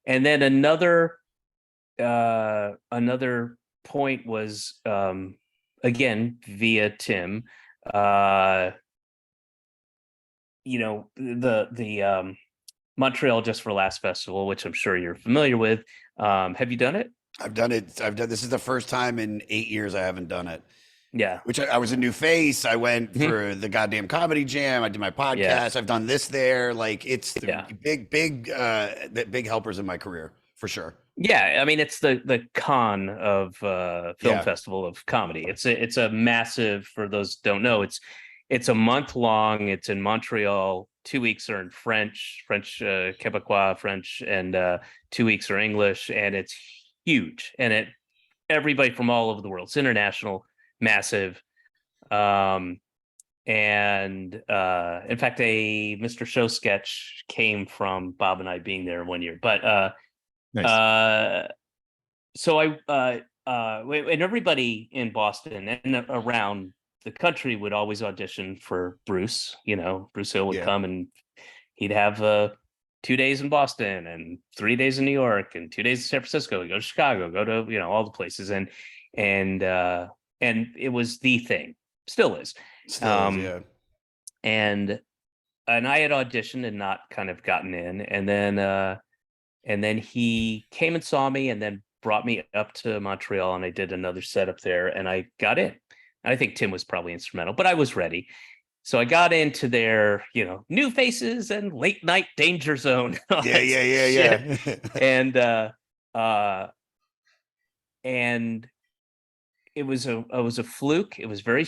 And then another point was, again, via Tim, the Montreal Just for Laughs festival, which I'm sure you're familiar with. Have you done it? I've done it. This is the first time in 8 years I haven't done it. Yeah. Which I was a new face. I went for the goddamn comedy jam. I did my podcast. Yeah. I've done this there. Like, it's big helpers in my career for sure. Yeah, I mean, it's the con of film festival of comedy. It's a massive, for those who don't know, it's a month long. It's in Montreal. 2 weeks are in French, Quebecois French, and 2 weeks are English, and it's huge. And everybody from all over the world. It's international, massive. And in fact, a Mr. Show sketch came from Bob and I being there 1 year. But nice. So and everybody in Boston and around the country would always audition for Bruce. Bruce Hill would come, and he'd have 2 days in Boston and 3 days in New York and 2 days in San Francisco. He'd go to Chicago, go to all the places, and it was the thing. Still is. And I had auditioned and not kind of gotten in, and then he came and saw me, and then brought me up to Montreal, and I did another set up there, and I got in. And I think Tim was probably instrumental, but I was ready. So I got into their, new faces and late night danger zone. Yeah. And it was a fluke. It was very,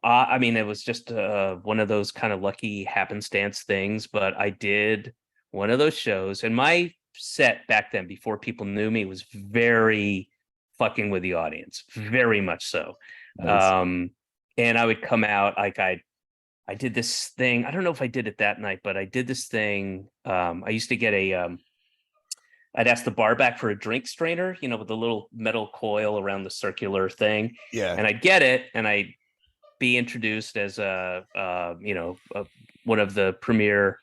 it was just one of those kind of lucky happenstance things. But I did one of those shows, and my set back then, before people knew me, was very fucking with the audience, very much so. Nice. And I would come out like I did this thing. I don't know if I did it that night, but I did this thing. I used to get I'd ask the bar back for a drink strainer, with the little metal coil around the circular thing. Yeah. And I'd get it, and I'd be introduced as one of the premier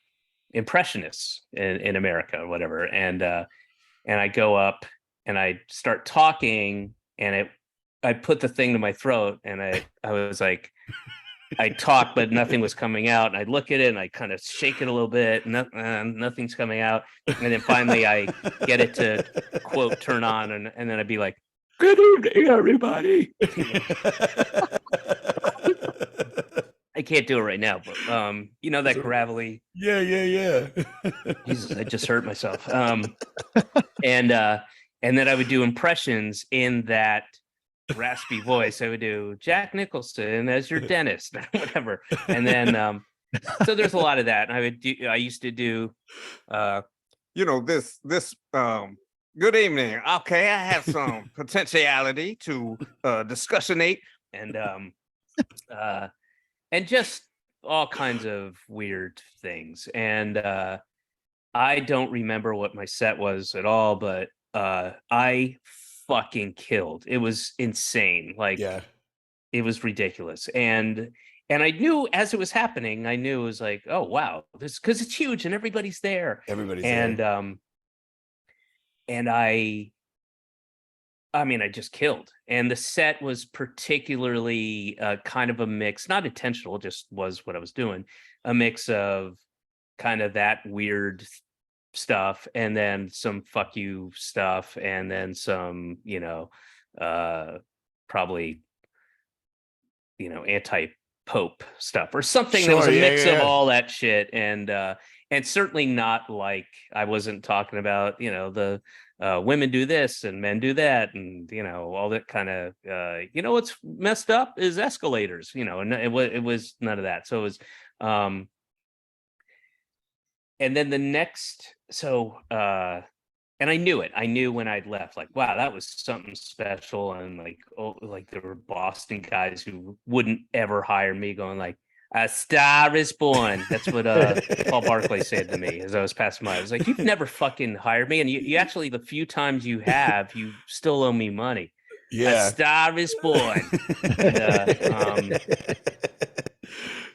impressionists in America or whatever. And I go up and I start talking, and I put the thing to my throat, and I was like, I talk, but nothing was coming out. And I look at it and I kind of shake it a little bit. Nothing's coming out. And then finally I get it to, quote, turn on. And then I'd be like, good evening, everybody. I can't do it right now, but that gravelly. Yeah. Jesus, I just hurt myself. And then I would do impressions in that raspy voice. I would do Jack Nicholson as your dentist, whatever. And then so there's a lot of that. And I used to do this good evening. Okay, I have some potentiality to discussionate and just all kinds of weird things. And I don't remember what my set was at all, but I fucking killed. It was insane. Like, it was ridiculous. And I knew as it was happening, I knew it was like, oh wow, this, because it's huge and everybody's there. And I just killed. And the set was particularly kind of a mix, not intentional, just was what I was doing, a mix of kind of that weird stuff, and then some fuck you stuff, and then some, probably, anti-pope stuff or something. There was a mix of all that shit. And and certainly not like I wasn't talking about, the women do this and men do that, and all that kind of what's messed up is escalators, and it was none of that. So it was and then the next and I knew it. I knew when I'd left, like, wow, that was something special. And like, oh, like there were Boston guys who wouldn't ever hire me, going like, "A star is born." That's what Paul Barclay said to me as I was passing by. I was like, "You've never fucking hired me, and you actually, the few times you have, you still owe me money." A Yeah. star is born.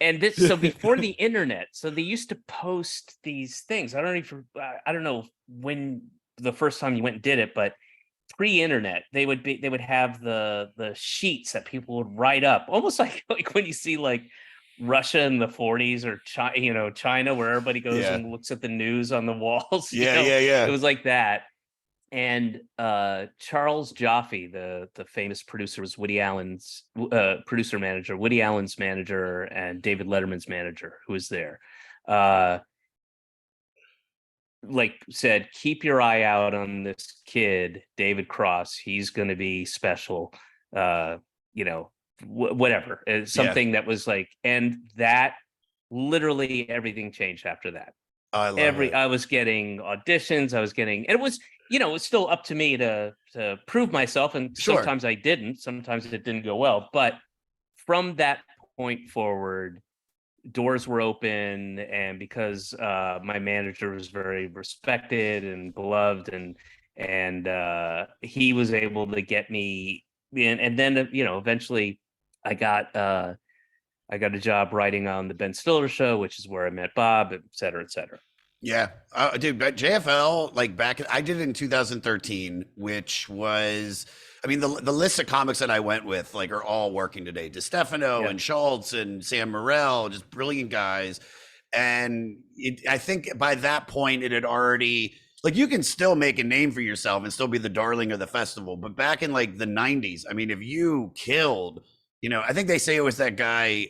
And this, so before the internet, so they used to post these things. I don't know when the first time you went and did it, but pre-internet, they would have the sheets that people would write up, almost like when you see like Russia in the 40s, or China, where everybody goes Yeah. and looks at the news on the walls. Yeah, yeah. It was like that. And Charles Jaffe, the famous producer, was Woody Allen's producer manager, Woody Allen's manager, and David Letterman's manager, who was there. Like said, keep your eye out on this kid, David Cross. He's going to be special. Whatever. Something that was like, and that literally everything changed after that. I love it. I was getting auditions. I was getting, and it was, it was still up to me to prove myself. And Sure. Sometimes I didn't. Sometimes it didn't go well. But from that point forward, doors were open, and because my manager was very respected and beloved, and he was able to get me in, and then eventually I got a job writing on the Ben Stiller show, which is where I met Bob, et cetera, et cetera. Yeah, dude, but JFL, like I did it in 2013, which was, I mean, the list of comics that I went with, like, are all working today. DeStefano and Schultz and Sam Morrell, just brilliant guys. And I think by that point, it had already, like, you can still make a name for yourself and still be the darling of the festival. But back in like the 90s, I mean, if you killed, I think they say it was that guy,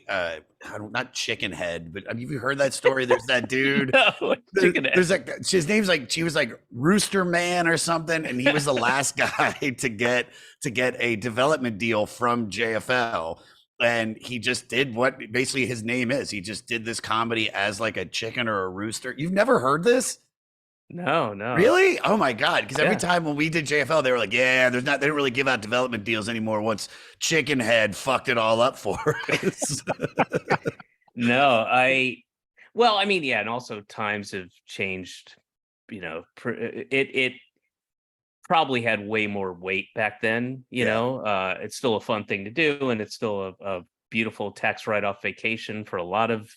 not Chicken Head, but have you heard that story? There's that dude. No, there's like, his name's like, she was like Rooster Man or something, and he was the last guy to get a development deal from JFL. And he just did what basically his name is. He just did this comedy as like a chicken or a rooster. You've never heard this? No. Really? Oh my God. Because every time when we did JFL, they were like, they don't really give out development deals anymore once Chicken Head fucked it all up for us. No, well, I mean, yeah. And also times have changed, it probably had way more weight back then, it's still a fun thing to do. And it's still a beautiful tax write-off vacation for a lot of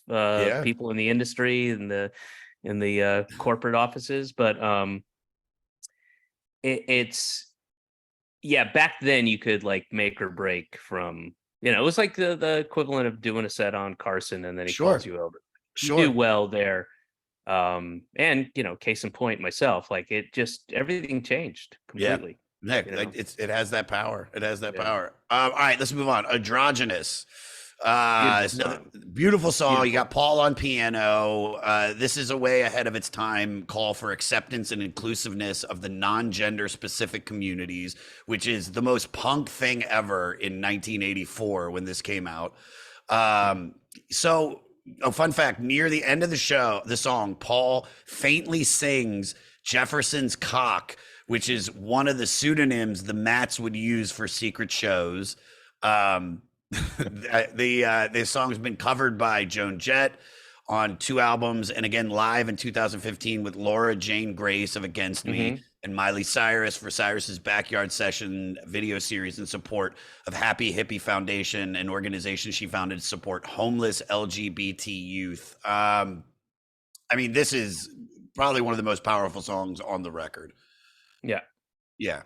people in the industry and in the corporate offices. But it's back then you could like make or break from, it was like the equivalent of doing a set on Carson, and then he calls you over. You do well there. And case in point, myself, like, it just, everything changed completely. Nick, it has that power. It has that power. All right, let's move on. Androgynous. Beautiful song. Beautiful. You got Paul on piano. This is a way ahead of its time call for acceptance and inclusiveness of the non-gender specific communities, which is the most punk thing ever in 1984 when this came out. So a fun fact, near the end of the song, Paul faintly sings Jefferson's Cock, which is one of the pseudonyms the Mats would use for secret shows. The song's been covered by Joan Jett on 2 albums, and again live in 2015 with Laura Jane Grace of Against Me and Miley Cyrus for Cyrus's Backyard Session video series in support of Happy Hippie Foundation, an organization she founded to support homeless LGBT youth. I mean, this is probably one of the most powerful songs on the record. Yeah.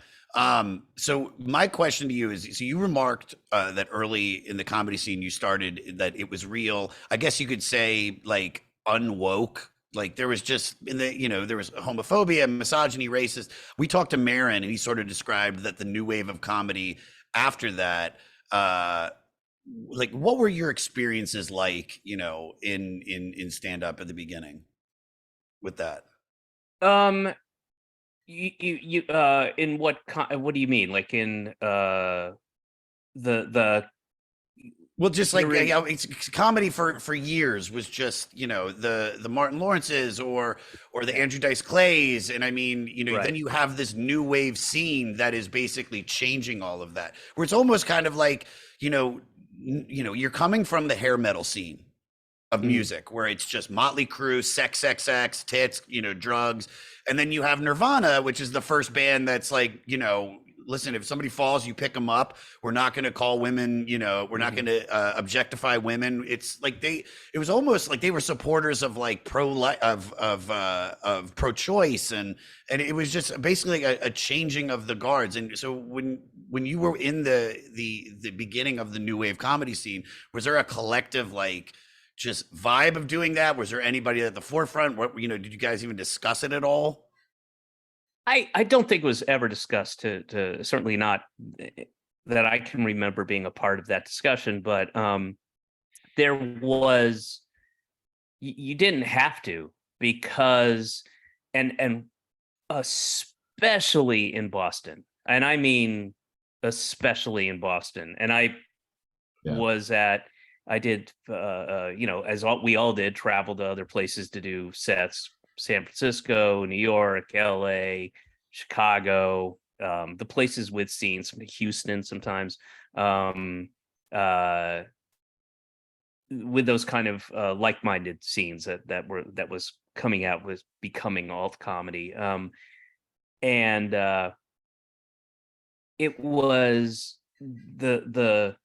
So my question to you is, so you remarked that early in the comedy scene, you started that it was real. I guess you could say like unwoke, like there was just there was homophobia, misogyny, racist. We talked to Marin and he sort of described that the new wave of comedy after that, like what were your experiences like, in stand up at the beginning? with that? You in what do you mean? Like in the Well, just like you're in, it's comedy for years was just the Martin Lawrences or the Andrew Dice Clays, and I mean then right. you have this new wave scene that is basically changing all of that, where it's almost kind of like you're coming from the hair metal scene of Mhm. music where it's just Motley Crue, sex, sex, sex, tits, drugs. And then you have Nirvana, which is the first band that's like, listen, if somebody falls, you pick them up. We're not going to call women, we're not Mhm. going to objectify women. It's like it was almost like they were supporters of like of pro-choice. And it was just basically a changing of the guards. And so when you were in the beginning of the new wave comedy scene, was there a collective, like, just vibe of doing that? Was there anybody at the forefront? What, did you guys even discuss it at all? I don't think it was ever discussed to certainly not that I can remember being a part of that discussion, but there was you didn't have to because and especially in Boston, and I mean especially in Boston, and Yeah. was at I did as we all did, travel to other places to do sets: San Francisco, New York, LA, Chicago, the places with scenes, Houston sometimes, um uh with those kind of like-minded scenes that was coming out, was becoming alt comedy. And It was the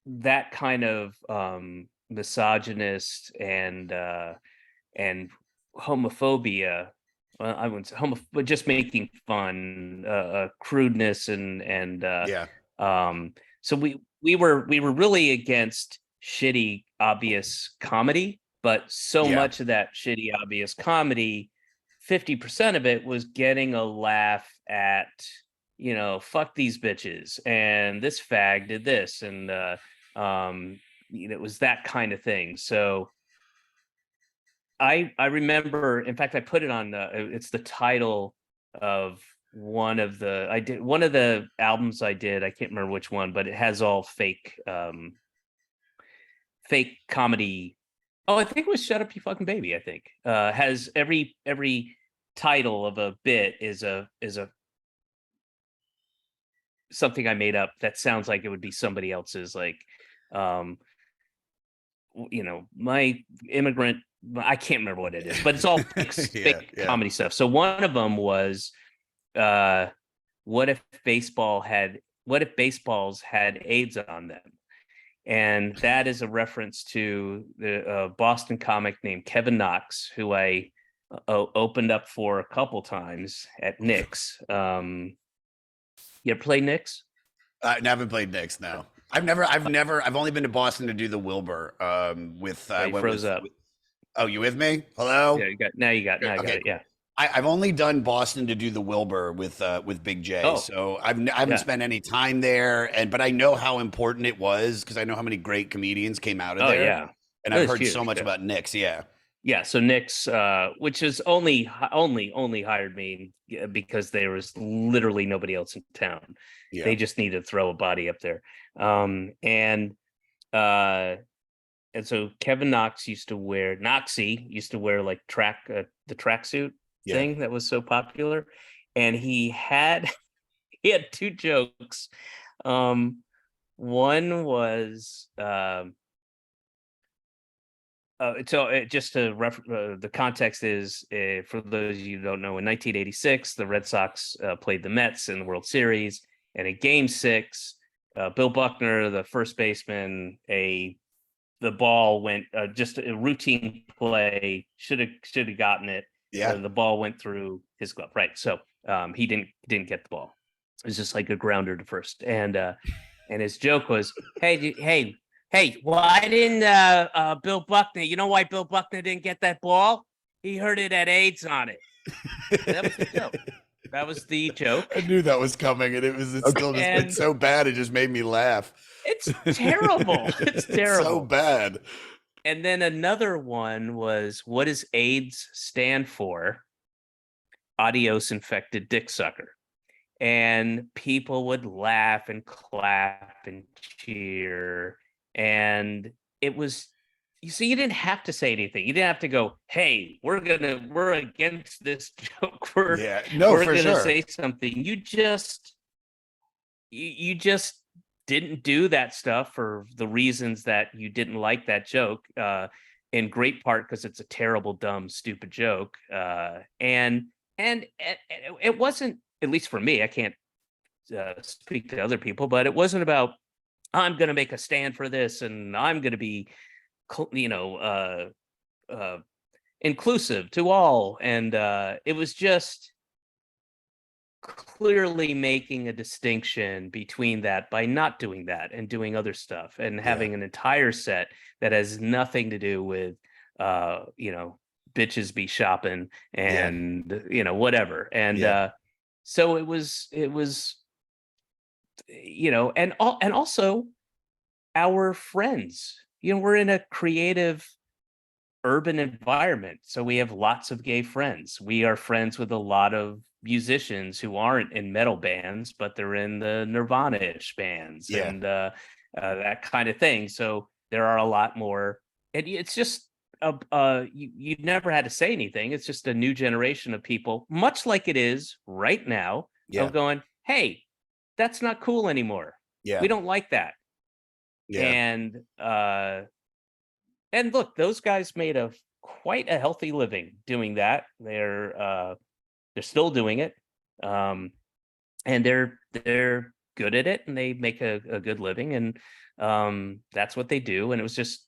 that kind of misogynist and homophobia. Well, I wouldn't say but just making fun, crudeness, and Yeah. so we were really against shitty obvious comedy, but so Yeah. much of that shitty obvious comedy, 50% of it was getting a laugh at, fuck these bitches and this fag did this, and it was that kind of thing. So I remember, in fact, I put it on. It's the title of one of the albums I did. I can't remember which one, but it has all fake comedy. Oh, I think it was "Shut Up, You Fucking Baby." I think has every title of a bit is a something I made up that sounds like it would be somebody else's, like um my immigrant. I can't remember what it is, but it's all Yeah. fake Yeah. comedy stuff. So one of them was, uh, what if baseballs had AIDS on them? And that is a reference to the Boston comic named Kevin Knox, who I opened up for a couple times at Nick's. You ever play Nick's? I haven't played Knicks. No, I've only been to Boston to do the Wilbur. I You went froze up. oh, you with me? Yeah, Hello? now you got Okay, it. cool. Yeah. I've only done Boston to do the Wilbur with Big J, Oh, so I haven't yeah. spent any time there, but I know how important it was because I know how many great comedians came out of Oh, there, yeah. and It I've was heard so huge. much Yeah. about Knicks. Yeah, Yeah, so Nick's, which is only hired me because there was literally nobody else in town. yeah, They just needed to throw a body up there. Um, and uh, and so Kevin Knoxy used to wear like the tracksuit yeah. thing that was so popular, and he had he had two jokes. Um, One was just to the context is, for those of you who don't know, in 1986, the Red Sox played the Mets in the World Series, and in Game Six, Bill Buckner, the first baseman, the ball went, just a routine play, should have gotten it. Yeah. The ball went through his glove, right? So he didn't get the ball. It was just like a grounder to first, and his joke was, hey, why didn't Bill Buckner? You know why Bill Buckner didn't get that ball? He heard it had AIDS on it. That was the joke. That was the joke. I knew that was coming, and it's Okay. still just And it's so bad it just made me laugh. it's terrible. It's It's so terrible. bad. And then another one was, what does AIDS stand for? Adios, infected dick sucker. And people would laugh and clap and cheer. And it was, you see, you didn't have to say anything. You didn't have to go, hey, we're against this joke. Yeah, no, We're for gonna sure. say something. You just didn't do that stuff for the reasons that you didn't like that joke, in great part because it's a terrible, dumb, stupid joke. And it wasn't, at least for me, I can't speak to other people, but it wasn't about, I'm going to make a stand for this and I'm going to be, uh, inclusive to all. And it was just clearly making a distinction between that by not doing that and doing other stuff and having an entire set that has nothing to do with bitches be shopping and whatever. And so it was and also our friends, we're in a creative urban environment, so we have lots of gay friends. We are friends with a lot of musicians who aren't in metal bands, but they're in the Nirvana-ish bands and that kind of thing. So there are a lot more, and it's just you never had to say anything. It's just a new generation of people, much like it is right now, of going, hey, that's not cool anymore. We don't like that. And look, those guys made quite a healthy living doing that. They're still doing it, and they're good at it, and they make a good living, and that's what they do. And it was just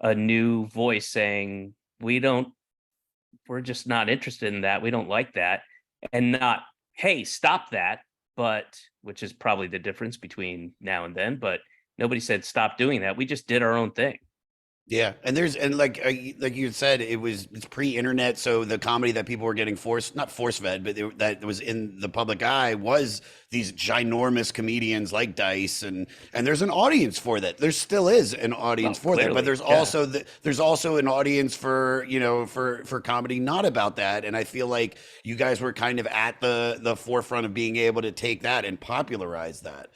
a new voice saying, we're just not interested in that. We don't like that, and not, hey, stop that. But which is probably the difference between now and then. But nobody said stop doing that. We just did our own thing. Yeah, and like you said, it's pre-internet, so the comedy that people were getting not force fed, but that was in the public eye was these ginormous comedians like Dice, and there's an audience for that. There still is an audience for that, but there's also an audience for for comedy not about that. And I feel like you guys were kind of at the forefront of being able to take that and popularize that.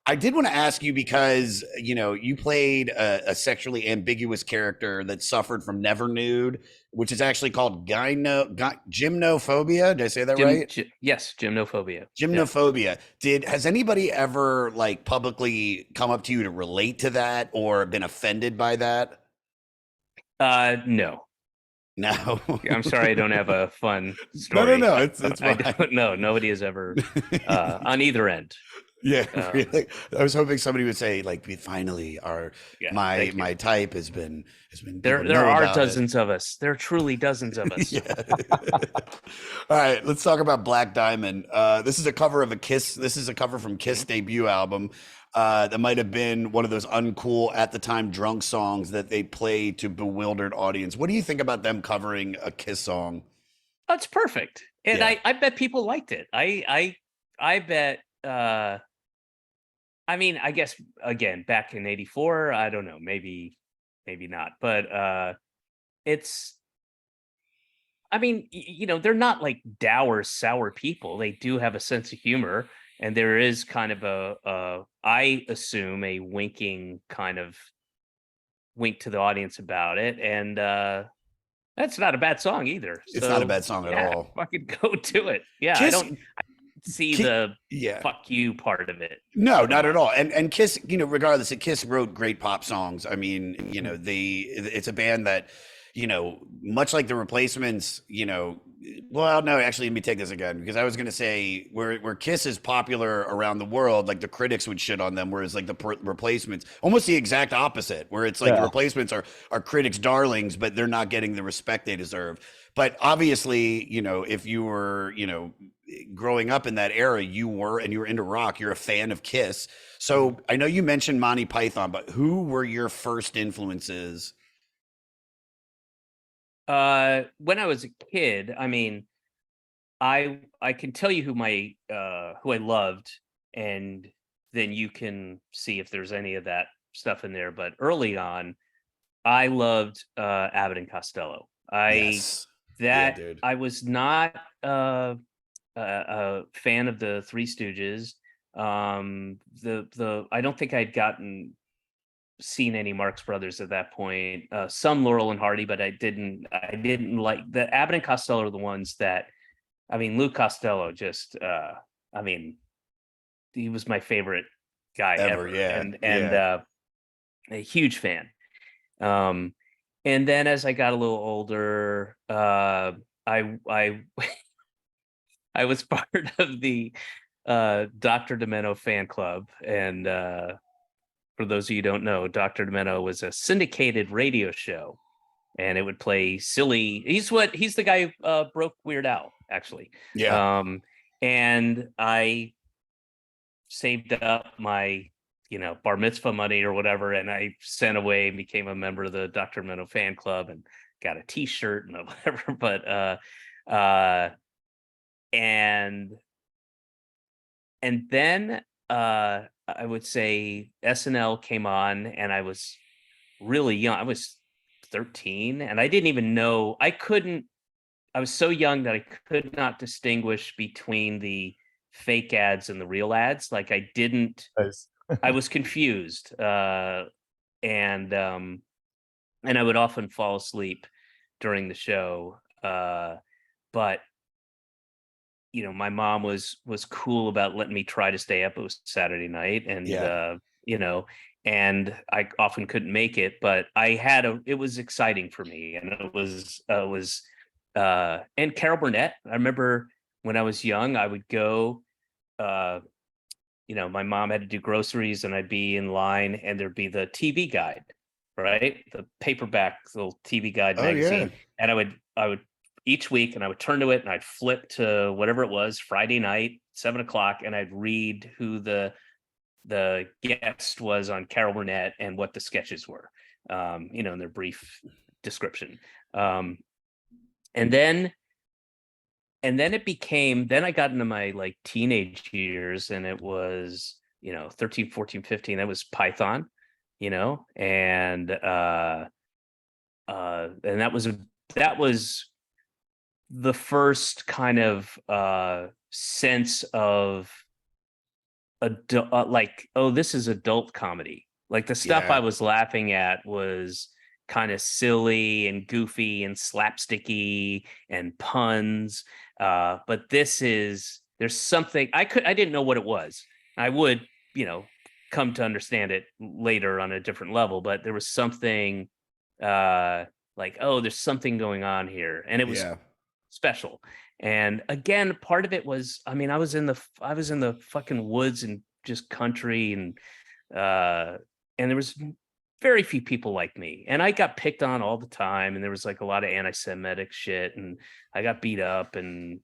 I did want to ask you because, you played a sexually ambiguous character that suffered from never nude, which is actually called gymnophobia. Did I say that right? Yes, gymnophobia. Gymnophobia. Has anybody ever publicly come up to you to relate to that or been offended by that? No. No. I'm sorry, I don't have a fun story. No. It's fine. I don't know. Nobody has ever on either end. Yeah, really. I was hoping somebody would say, finally, my type has been. There are dozens of us. There are truly dozens of us. All right, let's talk about Black Diamond. This is a cover of a Kiss. This is a cover from Kiss' debut album. That might have been one of those uncool at the time drunk songs that they play to bewildered audience. What do you think about them covering a Kiss song? Oh, it's perfect, and I bet people liked it. I bet. I mean, I guess again, back in '84, I don't know, maybe not, but it's. I mean, they're not like dour, sour people. They do have a sense of humor, and there is kind of I assume, a winking kind of wink to the audience about it, and that's not a bad song either. It's not a bad song at all. Fucking go to it. Yeah, Kiss, I don't see the fuck you part of it. No, not at all. And Kiss, regardless, Kiss wrote great pop songs. I mean, it's a band that, much like the Replacements, well, no, actually, let me take this again, because I was going to say where Kiss is popular around the world, the critics would shit on them, whereas the Replacements, almost the exact opposite, where it's the Replacements are critics' darlings, but they're not getting the respect they deserve. But obviously, if you were, growing up in that era, you were into rock, you're a fan of Kiss. So I know you mentioned Monty Python, but who were your first influences? When I was a kid, I mean, I can tell you who I loved, and then you can see if there's any of that stuff in there. But early on, I loved Abbott and Costello. Yes. Yeah, I dude. was not a fan of the Three Stooges. The I don't think I'd seen any Marx Brothers at that point. Some Laurel and Hardy, but I didn't like the Abbott and Costello are the ones that, I mean, Lou Costello just I mean, he was my favorite guy Ever, ever, yeah. and Yeah. a huge fan. Um, and then as I got a little older, I I was part of the Dr. Demento fan club, and for those of you who don't know, Dr. Demento was a syndicated radio show, and it would play silly. He's the guy who broke Weird Al, actually. Yeah. And I saved up my bar mitzvah money or whatever, and I sent away and became a member of the Dr. Demento fan club and got a T-shirt and whatever. But and then I would say SNL came on, and I was really young. I was 13, and I didn't even know. I was so young that I could not distinguish between the fake ads and the real ads. Like Nice. I was confused. And I would often fall asleep during the show. But my mom was cool about letting me try to stay up. It was Saturday night, and Yeah. and I often couldn't make it, but it was exciting for me, and it was and Carol Burnett. I remember when I was young, I would go. My mom had to do groceries, and I'd be in line, and there'd be the TV guide, right? The paperback little TV guide Oh, yeah. magazine, and I would each week, and I would turn to it, and I'd flip to whatever it was, Friday night, 7 o'clock, and I'd read who the guest was on Carol Burnett and what the sketches were, in their brief description. And then I got into my like teenage years, and it was 13, 14, 15. That was Python, and that was the first kind of sense of like, oh, this is adult comedy. Like the stuff Yeah. I was laughing at was kind of silly and goofy and slapsticky and puns. But there's something I didn't know what it was. I would, come to understand it later on a different level, but there was something like, oh, there's something going on here. And it was Yeah. special. And again, part of it was, I mean, I was in the fucking woods and just country, and there was very few people like me, and I got picked on all the time, and there was like a lot of anti-Semitic shit, and I got beat up, and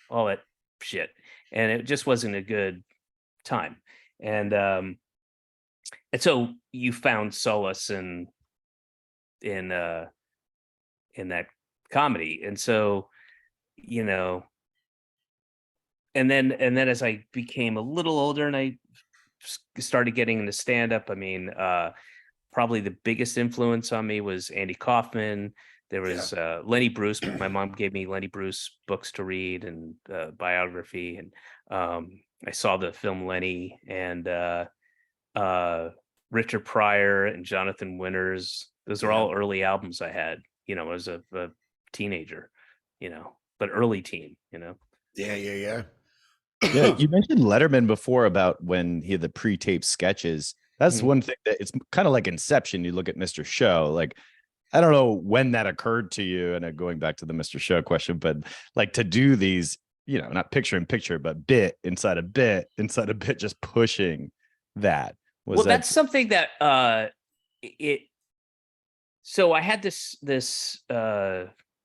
all that shit, and it just wasn't a good time. And so you found solace in that comedy. And so and then as I became a little older, and I started getting into stand-up, I mean, probably the biggest influence on me was Andy Kaufman. There was Lenny Bruce. My mom gave me Lenny Bruce books to read, and biography, and I saw the film Lenny, and Richard Pryor and Jonathan Winters. Those are all early albums I had, as a teenager, but early teen. Yeah. Yeah. Yeah, you mentioned Letterman before about when he had the pre-taped sketches. That's one thing that it's kind of like Inception. You look at Mr. Show, like, I don't know when that occurred to you, and going back to the Mr. Show question, but like to do these, not picture in picture, but bit inside a bit inside a bit, just pushing that. That's something that so I had this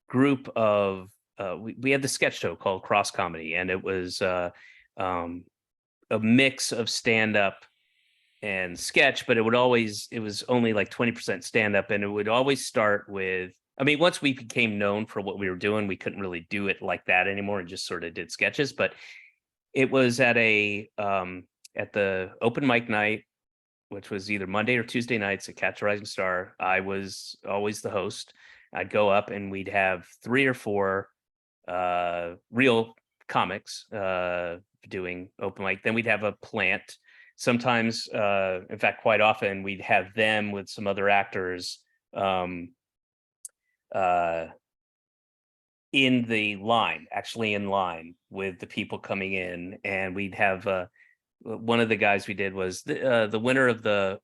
group of we had the sketch show called Cross Comedy, and it was a mix of stand-up and sketch, but it was only like 20% stand-up, and it would always start with, I mean, once we became known for what we were doing, we couldn't really do it like that anymore, and just sort of did sketches. But it was at the open mic night which was either Monday or Tuesday nights at Catch a Rising Star. I was always the host. I'd go up and we'd have 3 or 4 real comics doing open mic. Then we'd have a plant. Sometimes, in fact, quite often, we'd have them with some other actors in the line, actually in line with the people coming in. And we'd have one of the guys we did was the winner of the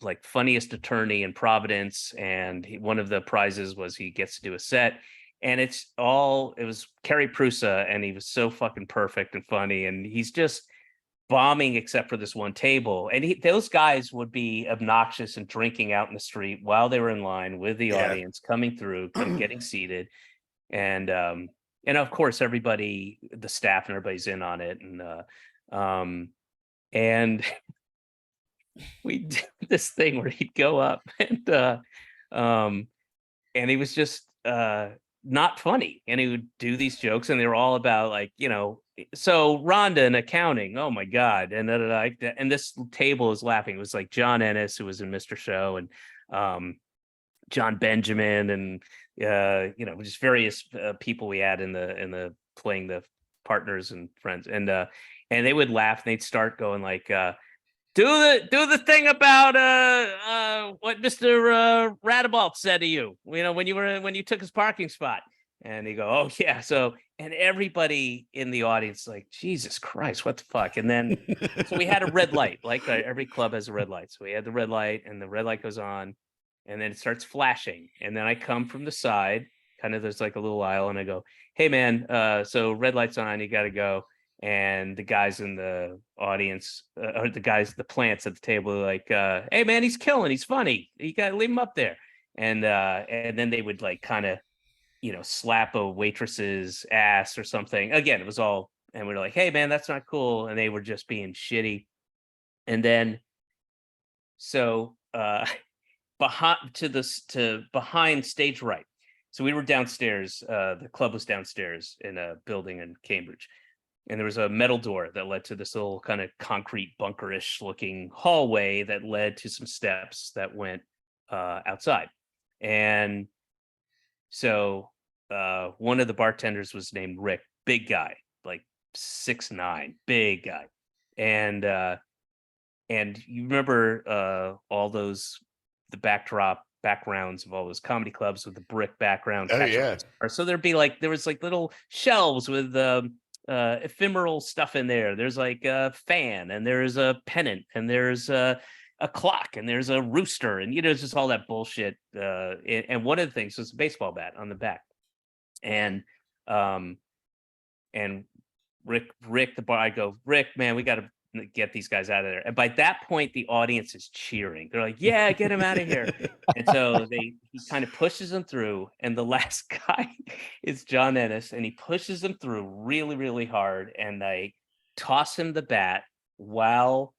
like funniest attorney in Providence, and one of the prizes was he gets to do a set. And it was Kerry Prusa, and he was so fucking perfect and funny, and he's just bombing except for this one table. And those guys would be obnoxious and drinking out in the street while they were in line with the audience coming through, getting seated. And of course everybody, the staff and everybody's in on it. And we did this thing where he'd go up and he was just not funny, and he would do these jokes, and they were all about, like, so Rhonda in accounting, oh my god, and and this table is laughing. It was like John Ennis, who was in Mr. Show, and John Benjamin, and just various people we had in the playing the partners and friends, and they would laugh, and they'd start going like, do the thing about what Mr. Radebalt said to you, when you took his parking spot. And he go, oh yeah. So, and everybody in the audience like, Jesus Christ, what the fuck? And then so we had a red light, like every club has a red light. So we had the red light, and the red light goes on, and then it starts flashing. And then I come from the side, kind of, there's like a little aisle, and I go, hey man, so red light's on, you gotta go. And the guys in the audience, or the plants at the table, are like, hey man, he's killing, he's funny, you gotta leave him up there. And then they would like kind of, slap a waitress's ass or something. Again, it was all, and we were like, hey man, that's not cool. And they were just being shitty. And then, so behind stage right. So we were downstairs. The club was downstairs in a building in Cambridge. And there was a metal door that led to this little kind of concrete bunkerish looking hallway that led to some steps that went outside. And so one of the bartenders was named Rick, big guy, like 6'9", big guy. And you remember all those, the backgrounds of all those comedy clubs with the brick background. Oh yeah. So there was like little shelves with ephemeral stuff in there. There's like a fan, and there's a pennant, and there's a clock, and there's a rooster, and just all that bullshit. And one of the things was a baseball bat on the back. And Rick the bar, I go, Rick, man, we got to get these guys out of there. And by that point, the audience is cheering. They're like, yeah, get him out of here. And so he kind of pushes them through, and the last guy is John Ennis, and he pushes them through really, really hard, and they toss him the bat while,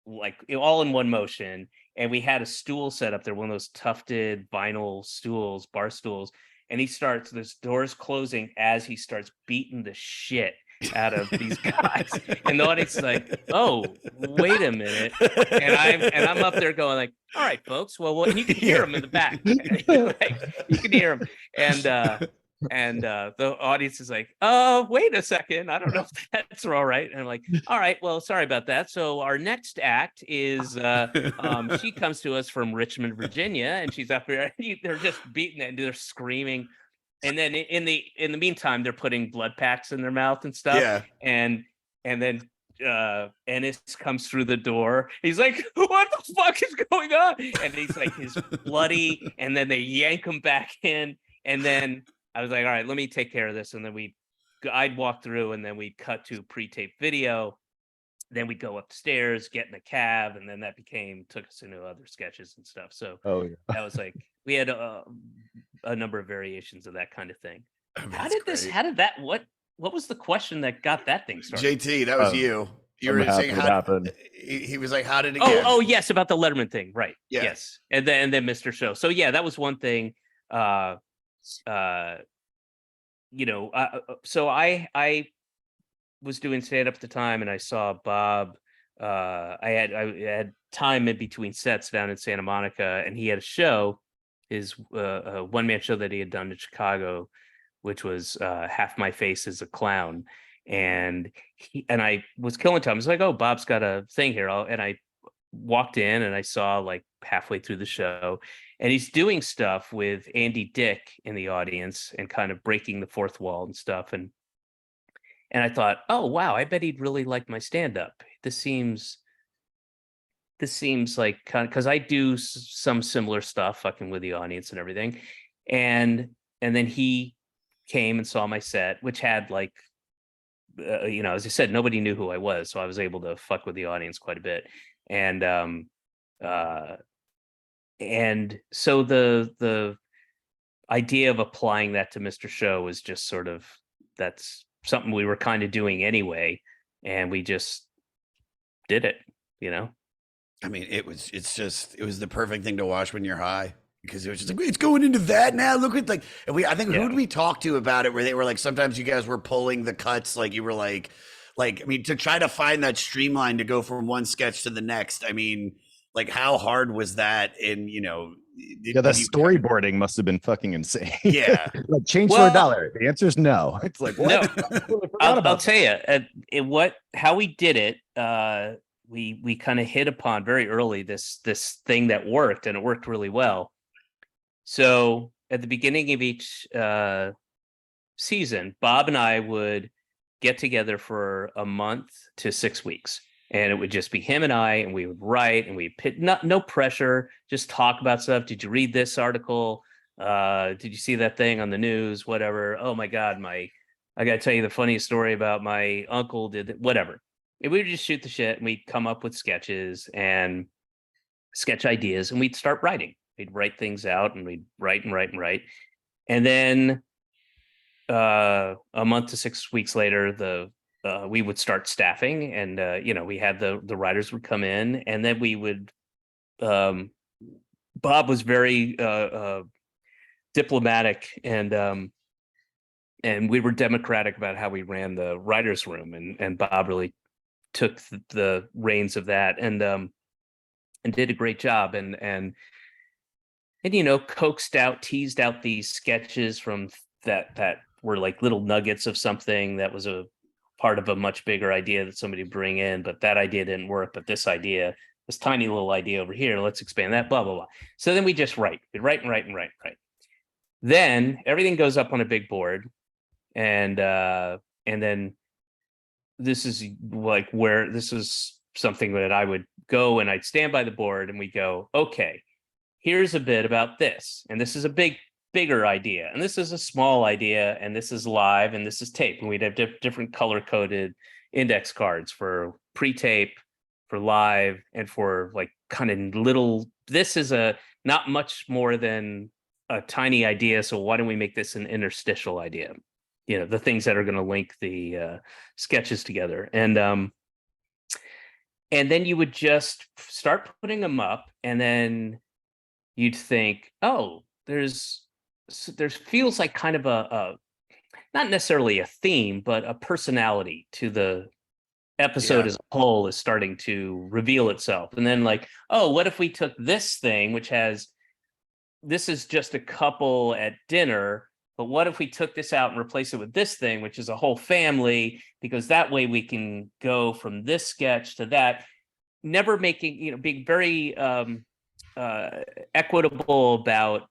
like, all in one motion. And we had a stool set up there, one of those tufted vinyl stools, bar stools, and this door's closing as he starts beating the shit out of these guys. And the audience is like, oh, wait a minute. And I'm up there going like, all right, folks, well, and you can hear him in the back. Like, you can hear him. And the audience is like, oh, wait a second, I don't know if that's all right. And I'm like, all right, well, sorry about that. So our next act is she comes to us from Richmond, Virginia, and she's up here. They're just beating it, and they're screaming. And then in the meantime, they're putting blood packs in their mouth and stuff. Yeah. And then Ennis comes through the door. He's like, what the fuck is going on? And he's like, he's bloody. And then they yank him back in. And then I was like, all right, let me take care of this. And then I'd walk through, and then we'd cut to pre-taped video. Then we'd go upstairs, get in a cab, and then that took us into other sketches and stuff. So that was like, we had a number of variations of that kind of thing. What was the question that got that thing started? JT, that was you. You were saying how happened. He was like, how did it get? Oh, yes, about the Letterman thing, right? Yeah. Yes, and then Mr. Show. So yeah, that was one thing. So I was doing stand-up at the time, and I saw Bob I had time in between sets down in Santa Monica, and he had a show, his one man show that he had done in Chicago, which was Half My Face is a Clown. And I was killing time. I was like, oh, Bob's got a thing here. And I walked in and I saw like halfway through the show, and he's doing stuff with Andy Dick in the audience and kind of breaking the fourth wall and stuff. And I thought, oh wow, I bet he'd really like my stand-up. This seems like kind of, because I do some similar stuff, fucking with the audience and everything. And then he came and saw my set, which had like, as I said, nobody knew who I was, so I was able to fuck with the audience quite a bit. And uh, and so the idea of applying that to Mr. Show was just sort of, that's something we were kind of doing anyway, and we just did it, I mean, it was the perfect thing to watch when you're high, because it was just like, it's going into that now. Look at like, and I think who did we talk to about it, where they were like, sometimes you guys were pulling the cuts, like you were like, I mean, to try to find that streamline to go from one sketch to the next. I mean, like, how hard was that? And Yeah, the storyboarding must have been fucking insane. Yeah. Like, change for $1. The answer is no. It's like, what? No. I'll tell you, how we did it. We kind of hit upon very early this thing that worked, and it worked really well. So at the beginning of each season, Bob and I would get together for a month to 6 weeks, and it would just be him and I, and we would write, and we put no pressure, just talk about stuff. Did you read this article? Did you see that thing on the news? Whatever. Oh my God, I got to tell you the funniest story about my uncle whatever. And we would just shoot the shit, and we'd come up with sketches and sketch ideas, and we'd start writing. We'd write things out, and we'd write and write and write. And then a month to 6 weeks later, we would start staffing, and we had the writers would come in, and then we would. Bob was very diplomatic, and we were democratic about how we ran the writers' room, and Bob really took the reins of that, and did a great job, and teased out these sketches from that were like little nuggets of something that was a part of a much bigger idea that somebody bring in, but that idea didn't work. But this tiny little idea over here, let's expand that, blah, blah, blah. So then we just write. We write and write and write and write. Then everything goes up on a big board, and then this is something that I would go and I'd stand by the board, and we go, okay, here's a bit about this, and this is a bigger idea, and this is a small idea, and this is live, and this is tape, and we'd have different color coded index cards for pre-tape, for live, and for like kind of little. This is not much more than a tiny idea, so why don't we make this an interstitial idea? The things that are going to link the sketches together, and then you would just start putting them up, and then you'd think, oh, there's feels like kind of a not necessarily a theme, but a personality to the episode as a whole is starting to reveal itself. And then like, oh, what if we took this thing, this is just a couple at dinner, but what if we took this out and replace it with this thing, which is a whole family, because that way we can go from this sketch to that, never making, being very equitable about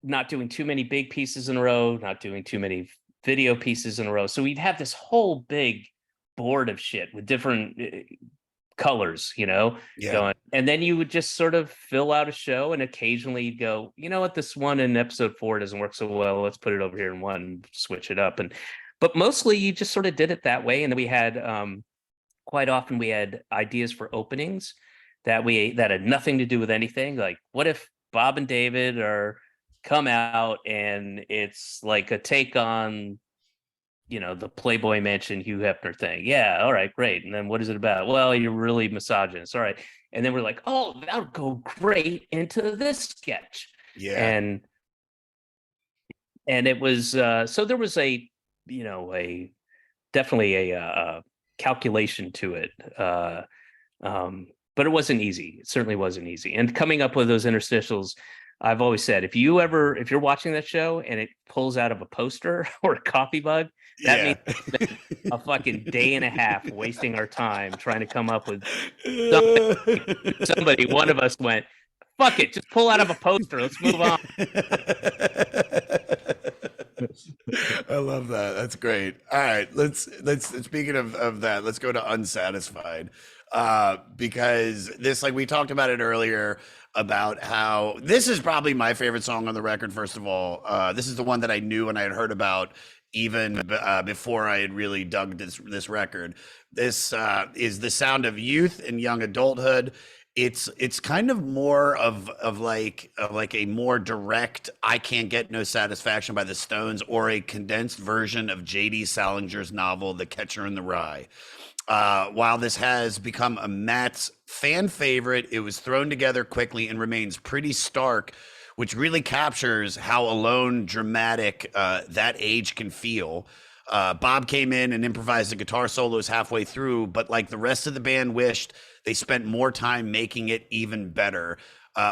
not doing too many big pieces in a row, not doing too many video pieces in a row. So we'd have this whole big board of shit with different colors, going. And then you would just sort of fill out a show, and occasionally you'd go, you know what, this one in episode 4 doesn't work so well. Let's put it over here in one and switch it up. But mostly you just sort of did it that way. And then we had quite often we had ideas for openings that had nothing to do with anything. Like, what if Bob and David come out and it's like a take on the Playboy Mansion Hugh Hefner thing? Yeah, all right, great. And then what is it about? Well, you're really misogynist. All right. And then we're like, oh, that would go great into this sketch. Yeah. And it was so there was definitely a calculation to it. But it wasn't easy. It certainly wasn't easy. And coming up with those interstitials, I've always said, if you're watching that show and it pulls out of a poster or a coffee mug, that means a fucking day and a half wasting our time trying to come up with somebody. One of us went, fuck it, just pull out of a poster. Let's move on. I love that. That's great. All right, let's speaking of that, let's go to Unsatisfied. Because this, like we talked about it earlier, about how this is probably my favorite song on the record. First of all, this is the one that I knew and I had heard about even before I had really dug this record. This is the sound of youth and young adulthood. It's kind of more of like a more direct "I Can't Get No Satisfaction" by the Stones, or a condensed version of J.D. Salinger's novel "The Catcher in the Rye." While this has become a Matt's fan favorite, it was thrown together quickly and remains pretty stark, which really captures how alone, dramatic that age can feel. Bob came in and improvised the guitar solos halfway through, but like the rest of the band wished, they spent more time making it even better.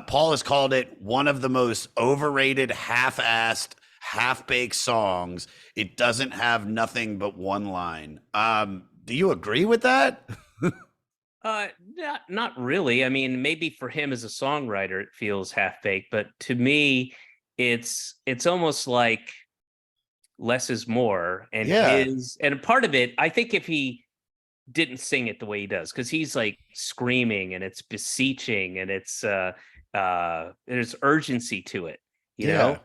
Paul has called it one of the most overrated, half-assed, half-baked songs. It doesn't have nothing but one line. Do you agree with that? Not really. I mean, maybe for him as a songwriter, it feels half-baked, but to me, it's almost like less is more. And and part of it, I think if he didn't sing it the way he does, because he's like screaming and it's beseeching and it's there's urgency to it, you know,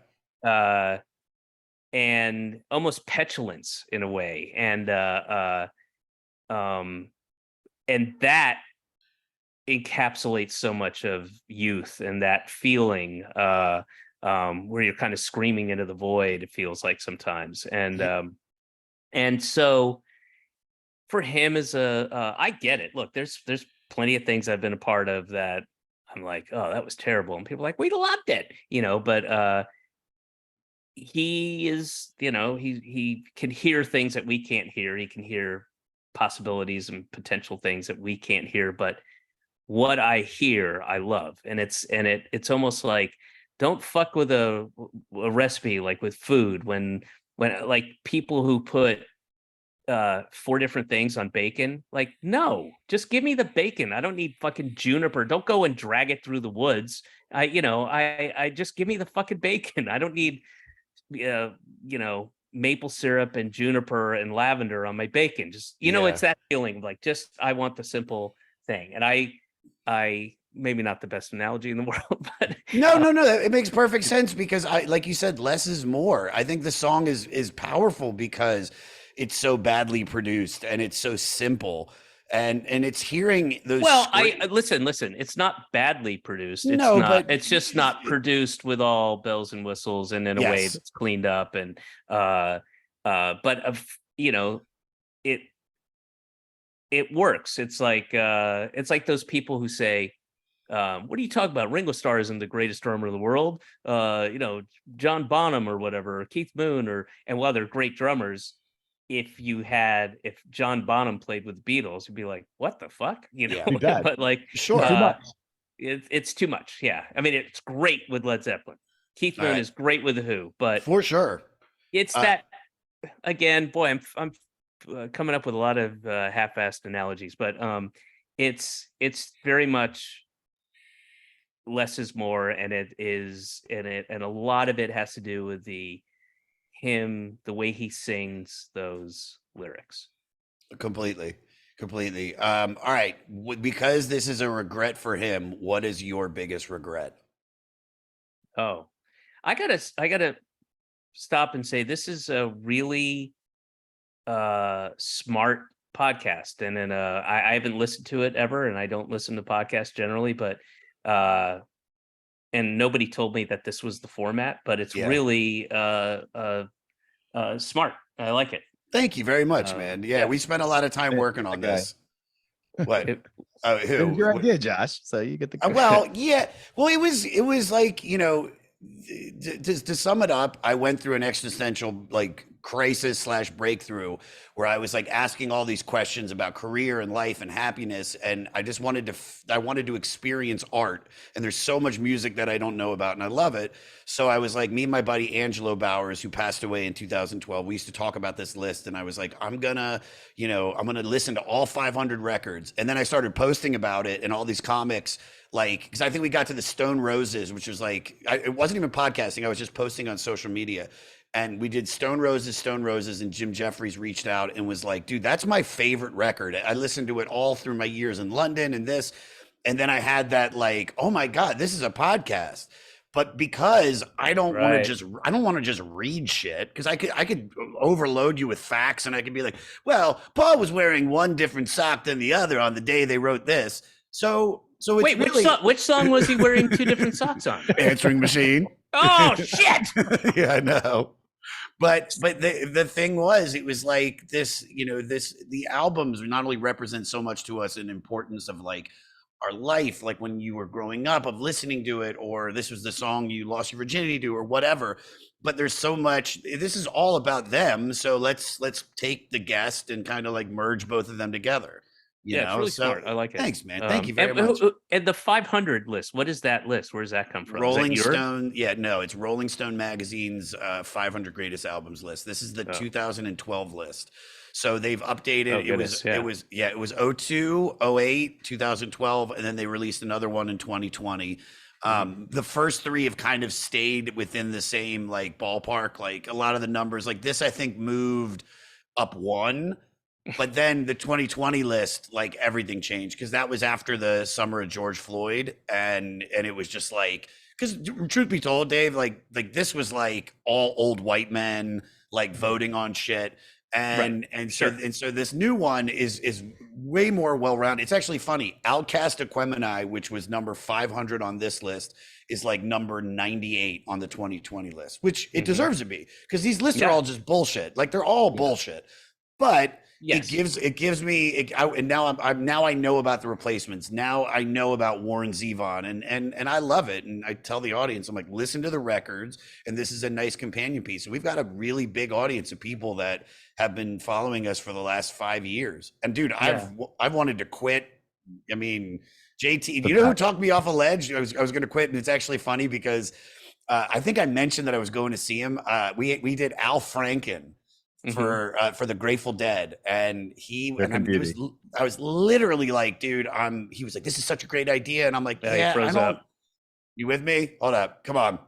and almost petulance in a way, and that encapsulates so much of youth and that feeling where you're kind of screaming into the void, it feels like sometimes. And so for him as I get it. Look, there's plenty of things I've been a part of that I'm like, oh, that was terrible. And people are like, we loved it, you know, but he is, you know, he can hear things that we can't hear. He can hear possibilities and potential things that we can't hear, but what I hear, I love. And it's almost like, don't fuck with a recipe like with food, when like people who put 4 different things on bacon, like, no, just give me the bacon. I don't need fucking juniper. Don't go and drag it through the woods. I just give me the fucking bacon. I don't need maple syrup and juniper and lavender on my bacon. Just, it's that feeling of like, just, I want the simple thing. And I maybe not the best analogy in the world, but no, it makes perfect sense, because like you said, less is more. I think the song is powerful because it's so badly produced and it's so simple, and it's hearing those. Well, listen, it's not badly produced. It's just not produced with all bells and whistles and in a way that's cleaned up, and it works. It's like those people who say, what are you talking about? Ringo Starr isn't the greatest drummer in the world. John Bonham or whatever, or Keith Moon, and while they're great drummers, if John Bonham played with the Beatles, you'd be like, what the fuck? But like, sure, too much. It's too much. Yeah. I mean, it's great with Led Zeppelin. Keith Moon is great with the Who, but for sure, it's that again, boy, I'm coming up with a lot of half-assed analogies, but it's very much less is more, and and a lot of it has to do with the way he sings those lyrics. Completely. All right, because this is a regret for him, what is your biggest regret? Oh, I gotta stop and say, this is a really smart podcast, and then I haven't listened to it ever, and I don't listen to podcasts generally, but and nobody told me that this was the format, but it's really smart. I like it. Thank you very much, man. Yeah, we spent a lot of time working on this. What? It was your idea, Josh. So you get the credit. Well, it was like, to sum it up, I went through an existential like crisis / breakthrough where I was like asking all these questions about career and life and happiness. And I just wanted to experience art. And there's so much music that I don't know about and I love it. So I was like, me and my buddy Angelo Bowers, who passed away in 2012, we used to talk about this list. And I was like, I'm gonna listen to all 500 records. And then I started posting about it and all these comics, like, because I think we got to the Stone Roses, which was like, it wasn't even podcasting. I was just posting on social media. And we did Stone Roses, and Jim Jeffries reached out and was like, dude, that's my favorite record. I listened to it all through my years in London and this. And then I had that like, oh my God, this is a podcast. But because I don't want to just read shit, because I could overload you with facts and I could be like, well, Paul was wearing one different sock than the other on the day they wrote this. So it's wait, really... which song was he wearing two different socks on? Answering Machine. Oh shit! Yeah, I know. But the thing was, it was like this, the albums not only represent so much to us in importance of like our life, like when you were growing up, of listening to it, or this was the song you lost your virginity to, or whatever. But there's so much. This is all about them. So let's take the guest and kind of like merge both of them together. It's really smart. I like it. Thanks, man. Thank you very much. And the 500 list, what is that list? Where does that come from? Rolling Stone. Yeah, no, it's Rolling Stone magazine's 500 greatest albums list. This is the 2012 list. So they've updated. It was 02, 08, 2012, and then they released another one in 2020. The first three have kind of stayed within the same like ballpark. Like a lot of the numbers, like this, I think moved up one. But then the 2020 list, like everything changed because that was after the summer of George Floyd, and it was just like, because truth be told, Dave, like this was like all old white men like voting on shit, and so this new one is way more well-rounded. It's actually funny. Outcast Aquemini, which was number 500 on this list, is like number 98 on the 2020 list, which it deserves to be because these lists are all just bullshit. Like they're all bullshit, but. Yes. It gives me and now I know about the replacements. Now I know about Warren Zevon and I love it. And I tell the audience, I'm like, listen to the records, and this is a nice companion piece. And we've got a really big audience of people that have been following us for the last 5 years. And dude, I've wanted to quit. I mean, JT, you know who talked me off a ledge? I was going to quit, and it's actually funny because I think I mentioned that I was going to see him. We did Al Franken for the Grateful Dead, and I was literally like, dude, he was like, this is such a great idea, and I'm like, yeah, I don't. You with me? Hold up, come on,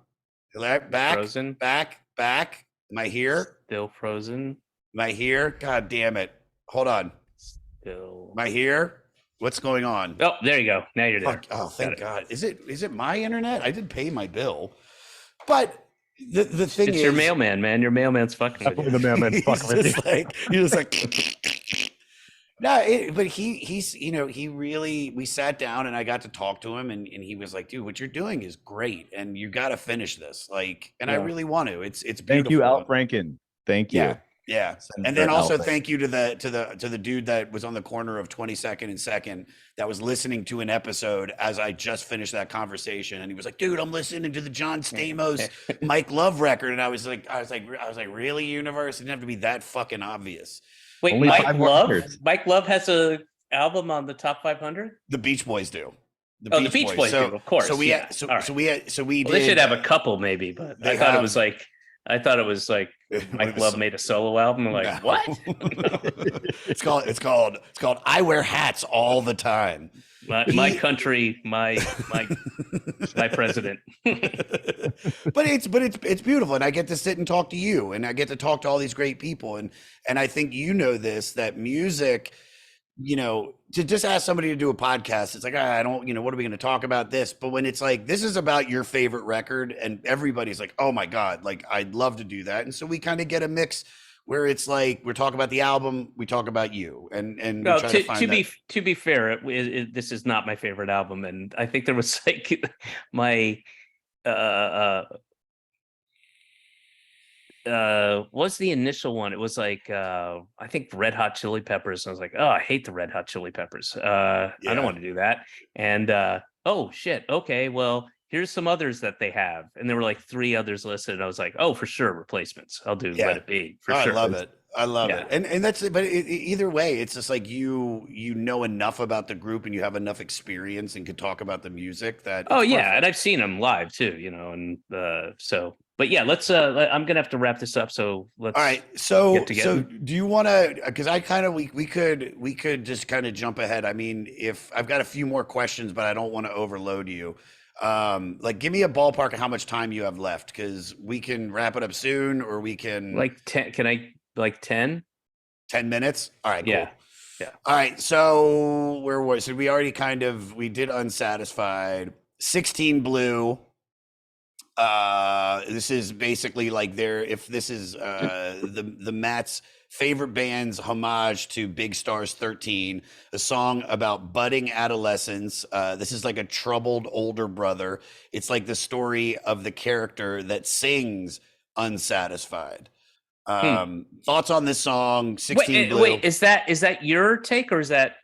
back, frozen, back. Am I here? Still frozen. Am I here? God damn it! Hold on. Still. Am I here? What's going on? Oh, there you go. Now you're there. Oh, thank God. Is it my internet? I did pay my bill, but. The thing it's is, your mailman, man. Your mailman's fucking with you. The mailman's fucking with you. You're just like, no, but he's, he really, we sat down and I got to talk to him, and he was like, dude, what you're doing is great, and you got to finish this. Like, and I really want to. It's beautiful. Thank you, Al Franken. Thank you. Yeah. And then also thank you to the dude that was on the corner of 22nd and 2nd that was listening to an episode as I just finished that conversation, and he was like, dude, I'm listening to the John Stamos Mike Love record. And I was like, really, universe? It didn't have to be that fucking obvious. Wait, Mike Love has a album on the top 500? The Beach Boys do. The Beach Boys do, of course. So we they should have a couple maybe, but I thought it was like Mike Love made a solo album. I'm like, what? It's called I Wear Hats All the Time. My country, my president. but it's beautiful, and I get to sit and talk to you, and I get to talk to all these great people, and I think that music, to just ask somebody to do a podcast, it's like, I don't, what are we going to talk about this? But when it's like, this is about your favorite record, and everybody's like, oh my God, like I'd love to do that. And so we kind of get a mix where it's like, we're talking about the album, we talk about you, and no, to be fair, this is not my favorite album. And I think there was like what's the initial one? It was like I think Red Hot Chili Peppers. I was like, oh, I hate the Red Hot Chili Peppers. I don't want to do that. And oh shit, okay, well, here's some others that they have. And there were like 3 others listed. And I was like, oh, for sure, Replacements. I'll do Yeah. Let It Be for Oh, sure. I love it. I love Yeah. it. And that's it. But either way, it's just like you know enough about the group and you have enough experience and could talk about the music that Oh it's yeah, perfect. and I've seen them live too, you know, and so but yeah, let's I'm gonna have to wrap this up, so let's All right. So get together. do you want to, because I kind of we could just kind of jump ahead. I mean, if I've got a few more questions, but I don't want to overload you. Like give me a ballpark of how much time you have left, because we can wrap it up soon or we can Like 10, can I like 10? 10 minutes. All right, cool. Yeah. Yeah. All right, so where was so we already we did Unsatisfied, 16 Blue. This is basically like if this is the Matt's favorite band's homage to Big Stars 13, a song about budding adolescence. This is like a troubled older brother. It's like the story of the character that sings Unsatisfied. Thoughts on this song, 16 Blue? Wait, is that your take or is that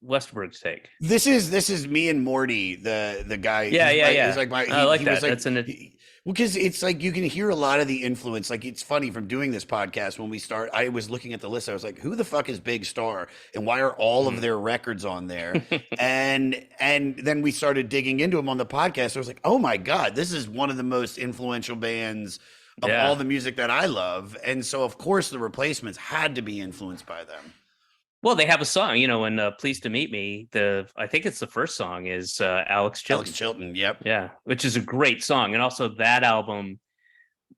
Westberg's take? This is me and Morty, the guy. Yeah. He's like I like that. Was like, That's an because it's like you can hear a lot of the influence. Like it's funny from doing this podcast when we start. I was looking at the list. I was like, who the fuck is Big Star, and why are all of their records on there? and then we started digging into them on the podcast. I was like, oh my god, this is one of the most influential bands of all the music that I love. And so of course the Replacements had to be influenced by them. Well, they have a song, you know, in Pleased to Meet Me, I think it's the first song is Alex Chilton. Alex Chilton, yep. Yeah, which is a great song. And also that album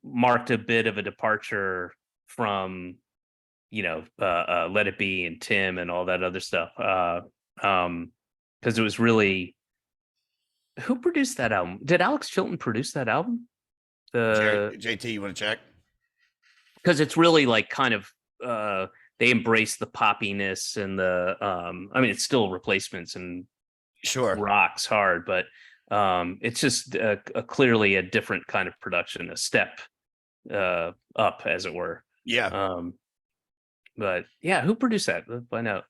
marked a bit of a departure from, you know, Let It Be and Tim and all that other stuff. Because it was really, who produced that album? Did Alex Chilton produce that album? JT, you want to check? Because it's really like kind of they embrace the poppiness and the I mean it's still Replacements and sure rocks hard, but it's just clearly a different kind of production, a step up, as it were. Yeah. But yeah, who produced that? Let's find out.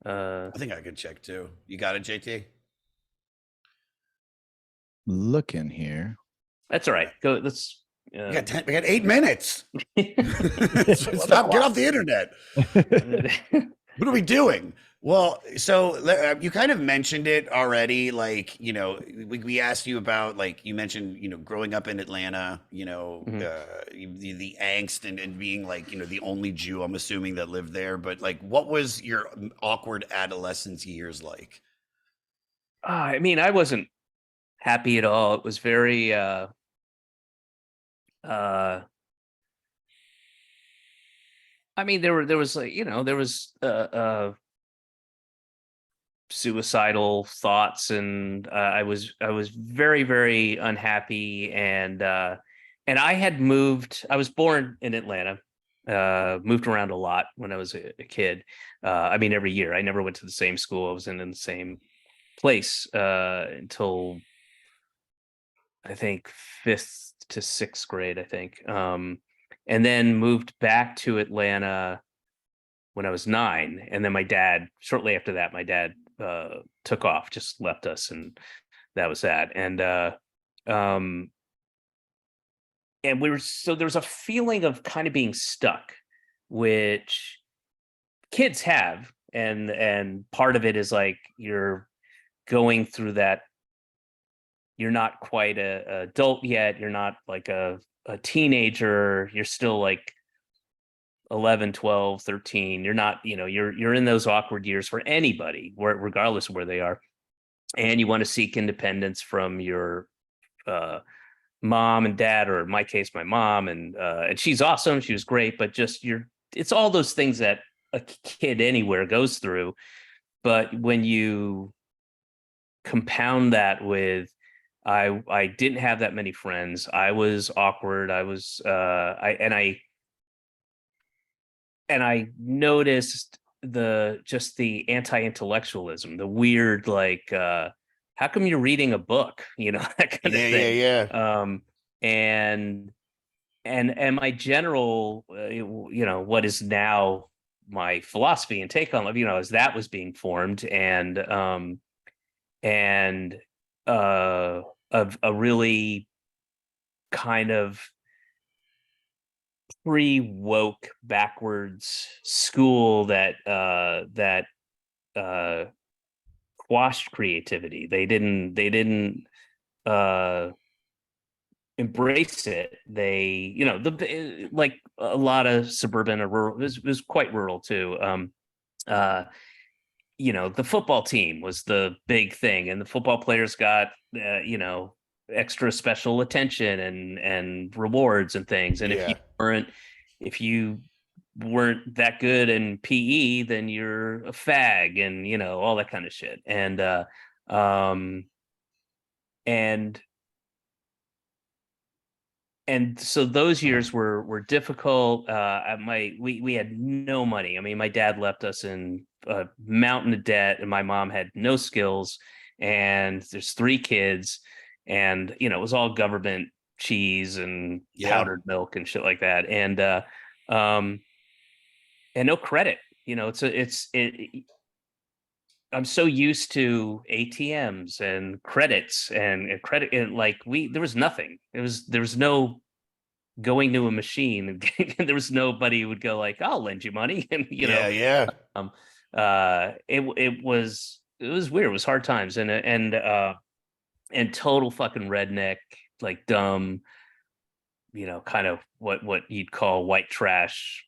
I think I could check too. You got it, JT? Looking here. That's all right. Go. Let's. We got 8 minutes. Stop. Get off the internet. What are we doing? Well, so you kind of mentioned it already. Like, you know, we asked you about, like, you mentioned, you know, growing up in Atlanta, you know, the angst and being like, you know, the only Jew, I'm assuming, that lived there. But like, what was your awkward adolescence years like? I mean, I wasn't happy at all. It was very I mean, there was like, you know, there was suicidal thoughts, and I was very, very unhappy, and I had moved. I was born in Atlanta, moved around a lot when I was a kid. I mean, every year. I never went to the same school. I was in the same place until I think 5th to 6th grade, I think. And then moved back to Atlanta when I was 9. And then shortly after that, my dad took off, just left us, and that was that. And there was a feeling of kind of being stuck, which kids have. And part of it is like you're going through that. You're not quite a adult yet. You're not like a teenager. You're still like 11, 12, 13. You're not, you know, you're in those awkward years for anybody, regardless of where they are. And you want to seek independence from your mom and dad, or in my case, my mom. And she's awesome. She was great, but just it's all those things that a kid anywhere goes through. But when you compound that with, I didn't have that many friends. I was awkward. I was I noticed the anti-intellectualism, the weird, like, how come you're reading a book? You know, that kind of thing. Yeah. And my general, you know, what is now my philosophy and take on life, you know, as that was being formed, and a really kind of pre-woke backwards school that quashed creativity. They didn't embrace it. They, like a lot of suburban or rural, it was quite rural too. The football team was the big thing, and the football players got extra special attention and rewards and things. And Yeah. if you weren't that good in PE, then you're a fag, and all that kind of shit. Um and and so those years were difficult. We had no money. I mean, my dad left us in a mountain of debt, and my mom had no skills. And there's 3 kids, and it was all government cheese and powdered milk and shit like that, and no credit. I'm so used to ATMs and credits and credit, and like there was nothing. There was no going to a machine, and there was nobody who would go like, "I'll lend you money," and it was weird. It was hard times, and total fucking redneck, like dumb, kind of what you'd call white trash,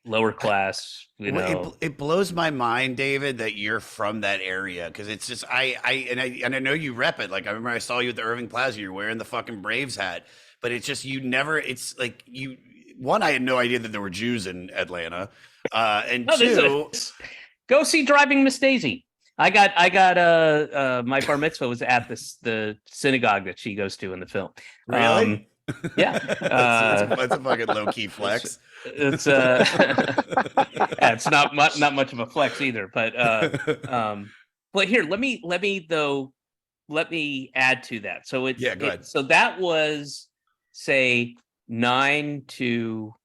lower class. It blows my mind, David, that you're from that area, because it's just I know you rep it. Like, I remember I saw you at the Irving Plaza. You're wearing the fucking Braves hat, but it's just you never. It's like you. One, I had no idea that there were Jews in Atlanta, and No, two, go see Driving Miss Daisy. I got my bar mitzvah was at the synagogue that she goes to in the film. Really? Yeah. That's a fucking low key flex. It's it's not much of a flex either, but here, let me add to that. So go ahead. So that was, say, 9 to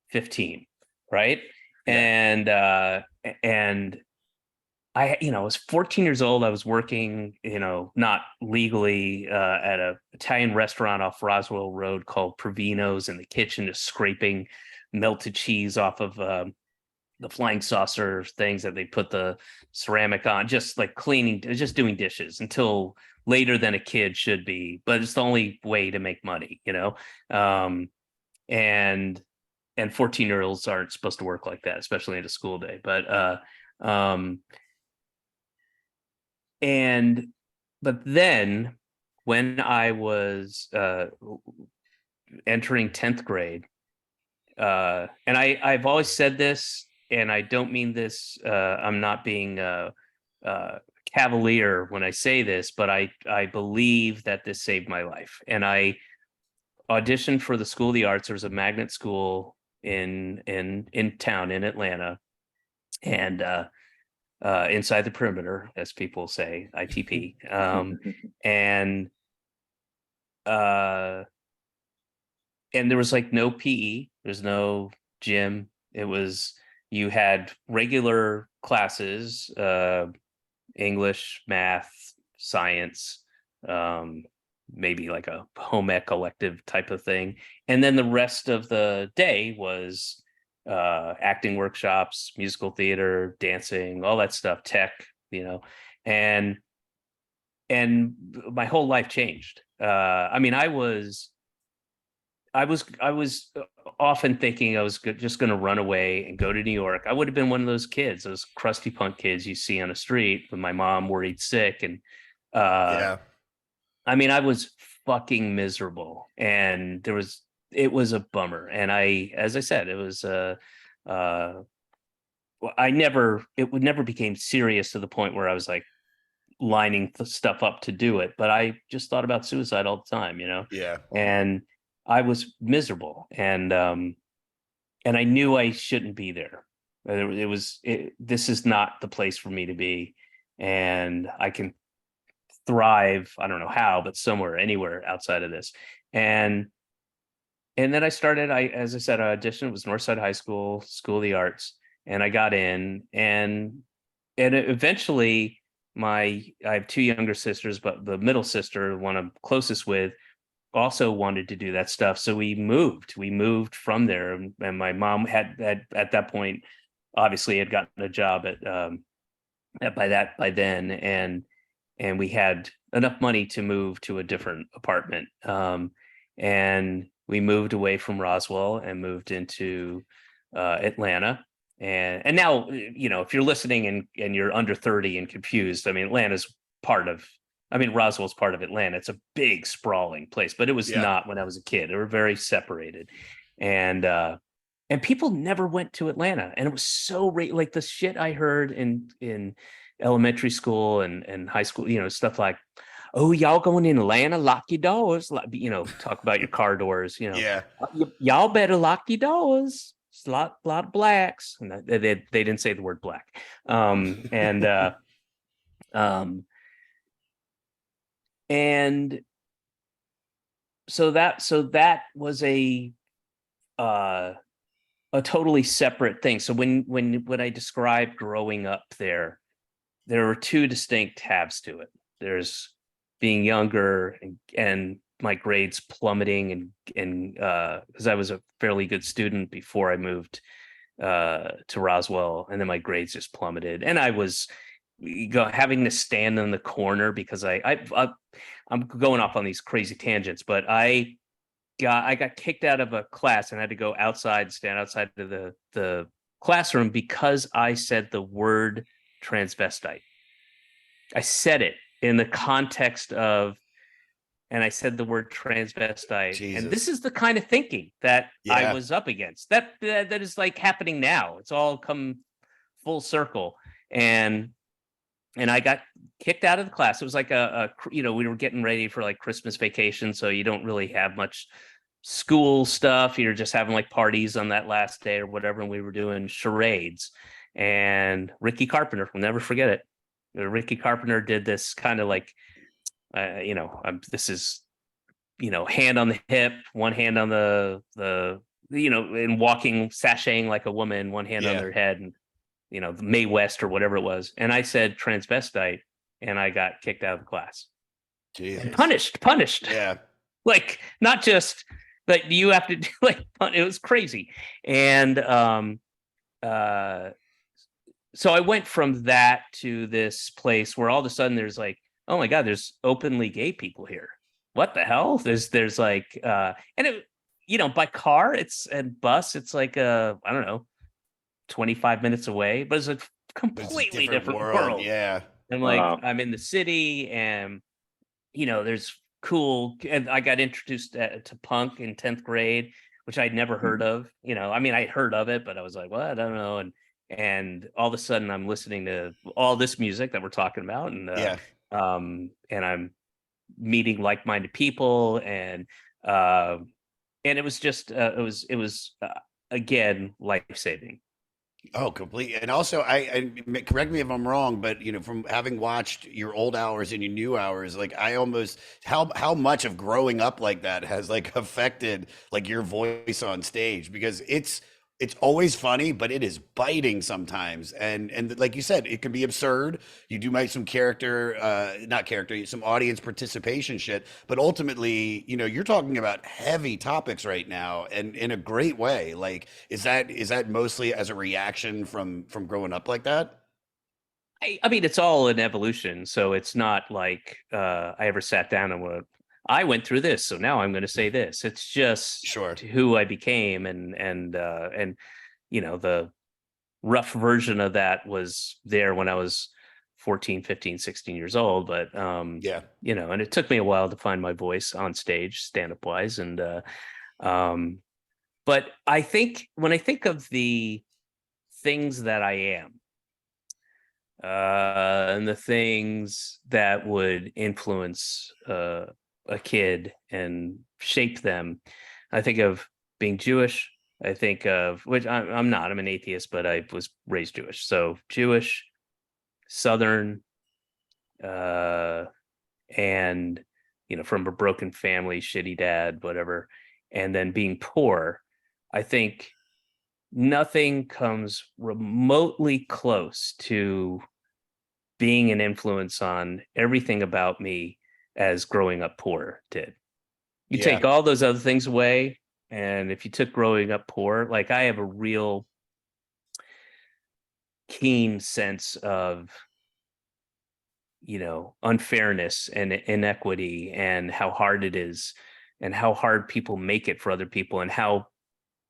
15, right? Yeah. And I was 14 years old. I was working, not legally, at a Italian restaurant off Roswell Road called Provino's, in the kitchen, just scraping melted cheese off of the flying saucer things that they put the ceramic on, just like cleaning, just doing dishes until later than a kid should be. But it's the only way to make money, and 14-year-olds aren't supposed to work like that, especially in a school day. But but then when I was entering 10th grade, and I've always said this, and I don't mean this, I'm not being cavalier when I say this, but I believe that this saved my life. And I auditioned for the School of the Arts. There was a magnet school in town in Atlanta, and inside the perimeter, as people say, ITP. And there was like no PE, there's no gym. It was, you had regular classes, English, math, science, maybe like a home ec elective type of thing. And then the rest of the day was acting workshops, musical theater, dancing, all that stuff, tech, and my whole life changed. I mean, I was often thinking I was just going to run away and go to New York. I would have been one of those kids, those crusty punk kids you see on the street when my mom worried sick. And I mean, I was fucking miserable, and it was a bummer. And as I said, it was it would never became serious to the point where I was like lining stuff up to do it, but I just thought about suicide all the time, and I was miserable, and I knew I shouldn't be there. This is not the place for me to be, and I can thrive, I don't know how, but somewhere, anywhere outside of this. And then I started, as I said, I auditioned. It was Northside High School of the Arts, and I got in, and eventually I have two younger sisters, but the middle sister, one I'm closest with, also wanted to do that stuff. So we moved from there. And my mom had at that point, obviously had gotten a job by then. And we had enough money to move to a different apartment. And we moved away from Roswell and moved into Atlanta. And now, if you're listening and you're under 30 and confused, I mean, Roswell's part of Atlanta. It's a big sprawling place, but it was not when I was a kid. They were very separated. And people never went to Atlanta. And it was so like the shit I heard in elementary school and high school, stuff like, oh, y'all going in Atlanta, lock your doors, talk about your car doors, Yeah. Y'all better lock your doors. It's a lot of blacks. And they didn't say the word black. And so that was a totally separate thing. So when I described growing up there were two distinct halves to it. There's being younger and my grades plummeting and because I was a fairly good student before I moved to Roswell, and then my grades just plummeted, and I was having to stand in the corner because I'm going off on these crazy tangents, but I got kicked out of a class and had to go outside, stand outside of the classroom because I said the word transvestite. I said it in the context of, and I said the word transvestite. Jesus. And this is the kind of thinking that I was up against. That is like happening now. It's all come full circle. And I got kicked out of the class. It was like we were getting ready for like Christmas vacation, so you don't really have much school stuff. You're just having like parties on that last day or whatever. And we were doing charades. And Ricky Carpenter, will never forget it. Ricky Carpenter did this kind of like, this is, hand on the hip, one hand on the and walking, sashaying like a woman, one hand on their head, and Mae West or whatever it was. And I said transvestite, and I got kicked out of the class. Jesus. Punished. Yeah. Like, not just that you have to do, like, it was crazy. And so I went from that to this place where all of a sudden there's like, oh my God, there's openly gay people here. What the hell? There's like, and it, by car and bus, it's like I don't know, 25 minutes away, but it's a completely different world. Yeah. And like, I'm in the city, and there's cool, and I got introduced to punk in 10th grade, which I'd never heard of. I heard of it, but I was like, what? I don't know. And all of a sudden I'm listening to all this music that we're talking about, and I'm meeting like-minded people, and it was just it was again life-saving. Oh, completely. And also, I correct me if I'm wrong, but from having watched your old hours and your new hours, like I almost how much of growing up like that has like affected like your voice on stage, because it's always funny, but it is biting sometimes. And like you said, it can be absurd. You do some some audience participation shit, but ultimately, you're talking about heavy topics right now, and in a great way. Like, is that mostly as a reaction from growing up like that? I mean, it's all an evolution. So it's not like I ever sat down and I went through this, so now I'm going to say this. It's just who I became, and the rough version of that was there when I was 14, 15, 16 years old. But and it took me a while to find my voice on stage, stand-up wise, and but I think when I think of the things that I am, and the things that would influence a kid and shape them, I think of being Jewish. I think of, which I'm not, I'm an atheist, but I was raised Jewish. So Jewish, Southern, and from a broken family, shitty dad, whatever. And then being poor, I think nothing comes remotely close to being an influence on everything about me as growing up poor did. You take all those other things away, and if you took growing up poor, like I have a real keen sense of, unfairness and inequity and how hard it is and how hard people make it for other people and how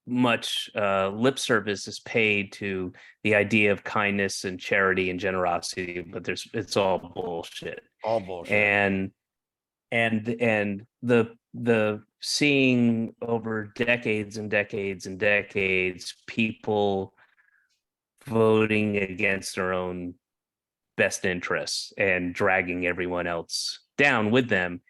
much lip service is paid to the idea of kindness and charity and generosity, but it's all bullshit. All bullshit. And the seeing over decades and decades and decades people voting against their own best interests and dragging everyone else down with them,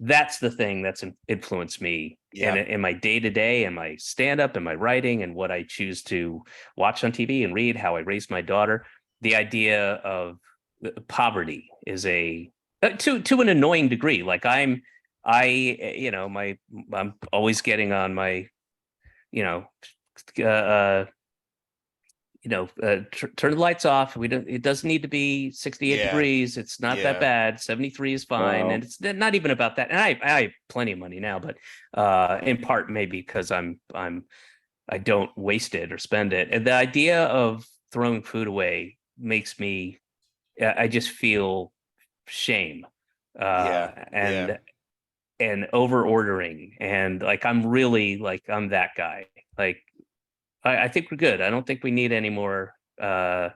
that's the thing that's influenced me in my day-to-day and my stand-up and my writing and what I choose to watch on TV and read, how I raised my daughter. The idea of poverty is to an annoying degree. Like I'm always getting on my turn the lights off. It doesn't need to be 68 degrees. It's not that bad. 73 is fine. Wow. And it's not even about that. And I have plenty of money now, but in part maybe because I don't waste it or spend it. And the idea of throwing food away makes me, I just feel shame and over ordering. And like, I'm really like, I'm that guy. Like, I think we're good. I don't think we need any more. We're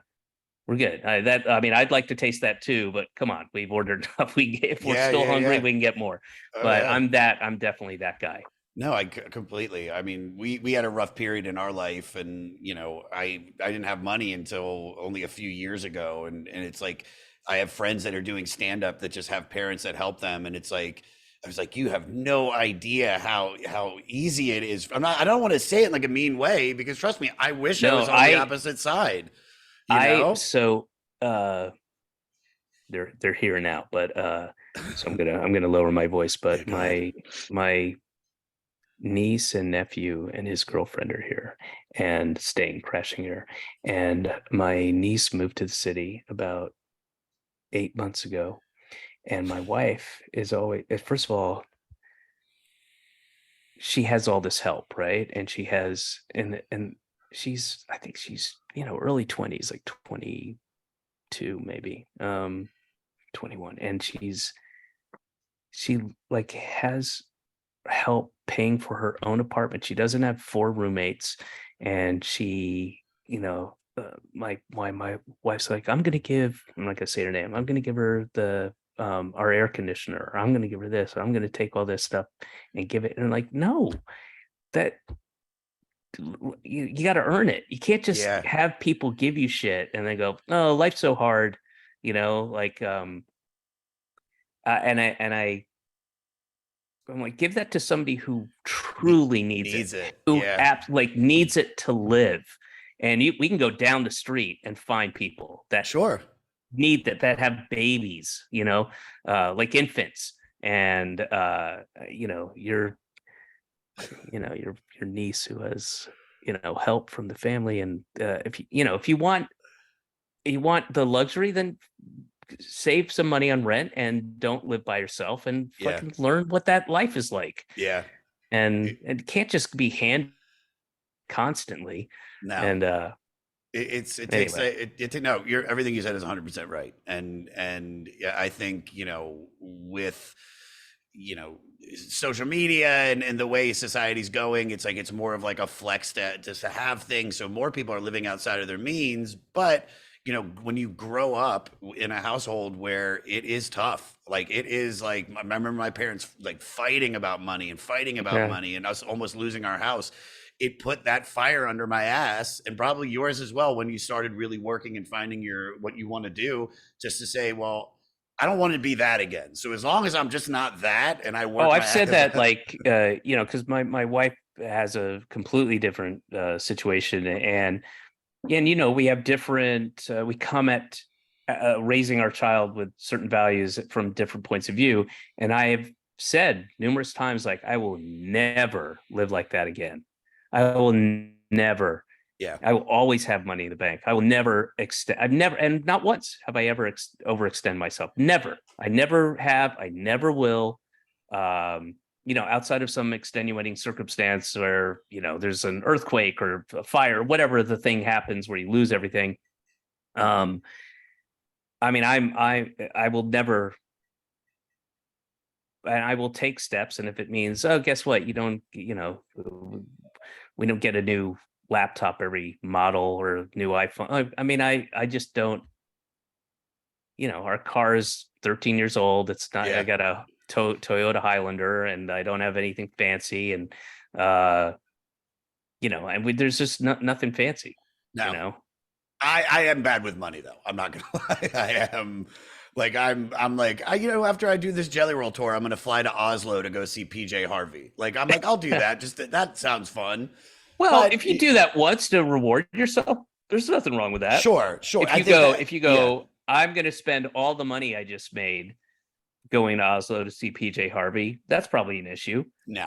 good. I'd like to taste that too, but come on, we've ordered enough. If we're still hungry, we can get more. But I'm definitely that guy. No, I completely. I mean, we had a rough period in our life, and I didn't have money until only a few years ago, and it's like I have friends that are doing stand up that just have parents that help them, and it's like I was like, you have no idea how easy it is. I don't want to say it in like a mean way, because trust me, I wish I was on the opposite side. So they're here now, but so I'm gonna lower my voice. But my niece and nephew and his girlfriend are here and crashing here. And my niece moved to the city about 8 months ago. And my wife is always, first of all, she has all this help, right? And she has, and I think she's, early 20s, like 22, maybe, 21. And she like has help paying for her own apartment. She doesn't have 4 roommates. And she, my wife's like, I'm not gonna say her name. I'm gonna give her our air conditioner, or I'm going to give her this, or I'm going to take all this stuff and give it. And like, no, that you got to earn it. You can't just have people give you shit and then go, oh, life's so hard, like, I'm like, give that to somebody who truly needs it. Who needs it to live. And we can go down the street and find people that need that have babies, like infants, and your niece who has help from the family, and if you want the luxury, then save some money on rent and don't live by yourself and fucking learn what that life is like. And it can't just be hand constantly. No. And everything you said is 100% right. And I think, with, social media and the way society's going, it's like, it's more of like a flex to have things. So more people are living outside of their means, but when you grow up in a household where it is tough, like it is like, I remember my parents like fighting about money and us almost losing our house. It put that fire under my ass, and probably yours as well, when you started really working and finding what you want to do, just to say, well, I don't want to be that again. So as long as I'm just not that, and I work. Oh, I've said that, like, because my wife has a completely different situation, and we have different. We come at raising our child with certain values from different points of view, and I have said numerous times, like, I will never live like that again. I will never Yeah. I will always have money in the bank. I will never extend. I've never, and not once have I ever overextend myself. Never. I never have. I never will. Outside of some extenuating circumstance where, there's an earthquake or a fire, whatever the thing happens where you lose everything. I will never, and I will take steps. And if it means, oh, guess what? We don't get a new laptop every model or new iPhone. I just don't, our car is 13 years old. It's not, Yeah. I got a Toyota Highlander and I don't have anything fancy. And, there's just nothing fancy, No. I am bad with money though. I'm not gonna lie. I am like I'm like after I do this Jelly Roll tour, I'm gonna fly to Oslo to go see PJ Harvey. Like I'm like I'll do that. Just that sounds fun. Well, But if you do that once to reward yourself, there's nothing wrong with that. Sure. If you go, I'm gonna spend all the money I just made going to Oslo to see PJ Harvey, that's probably an issue. No,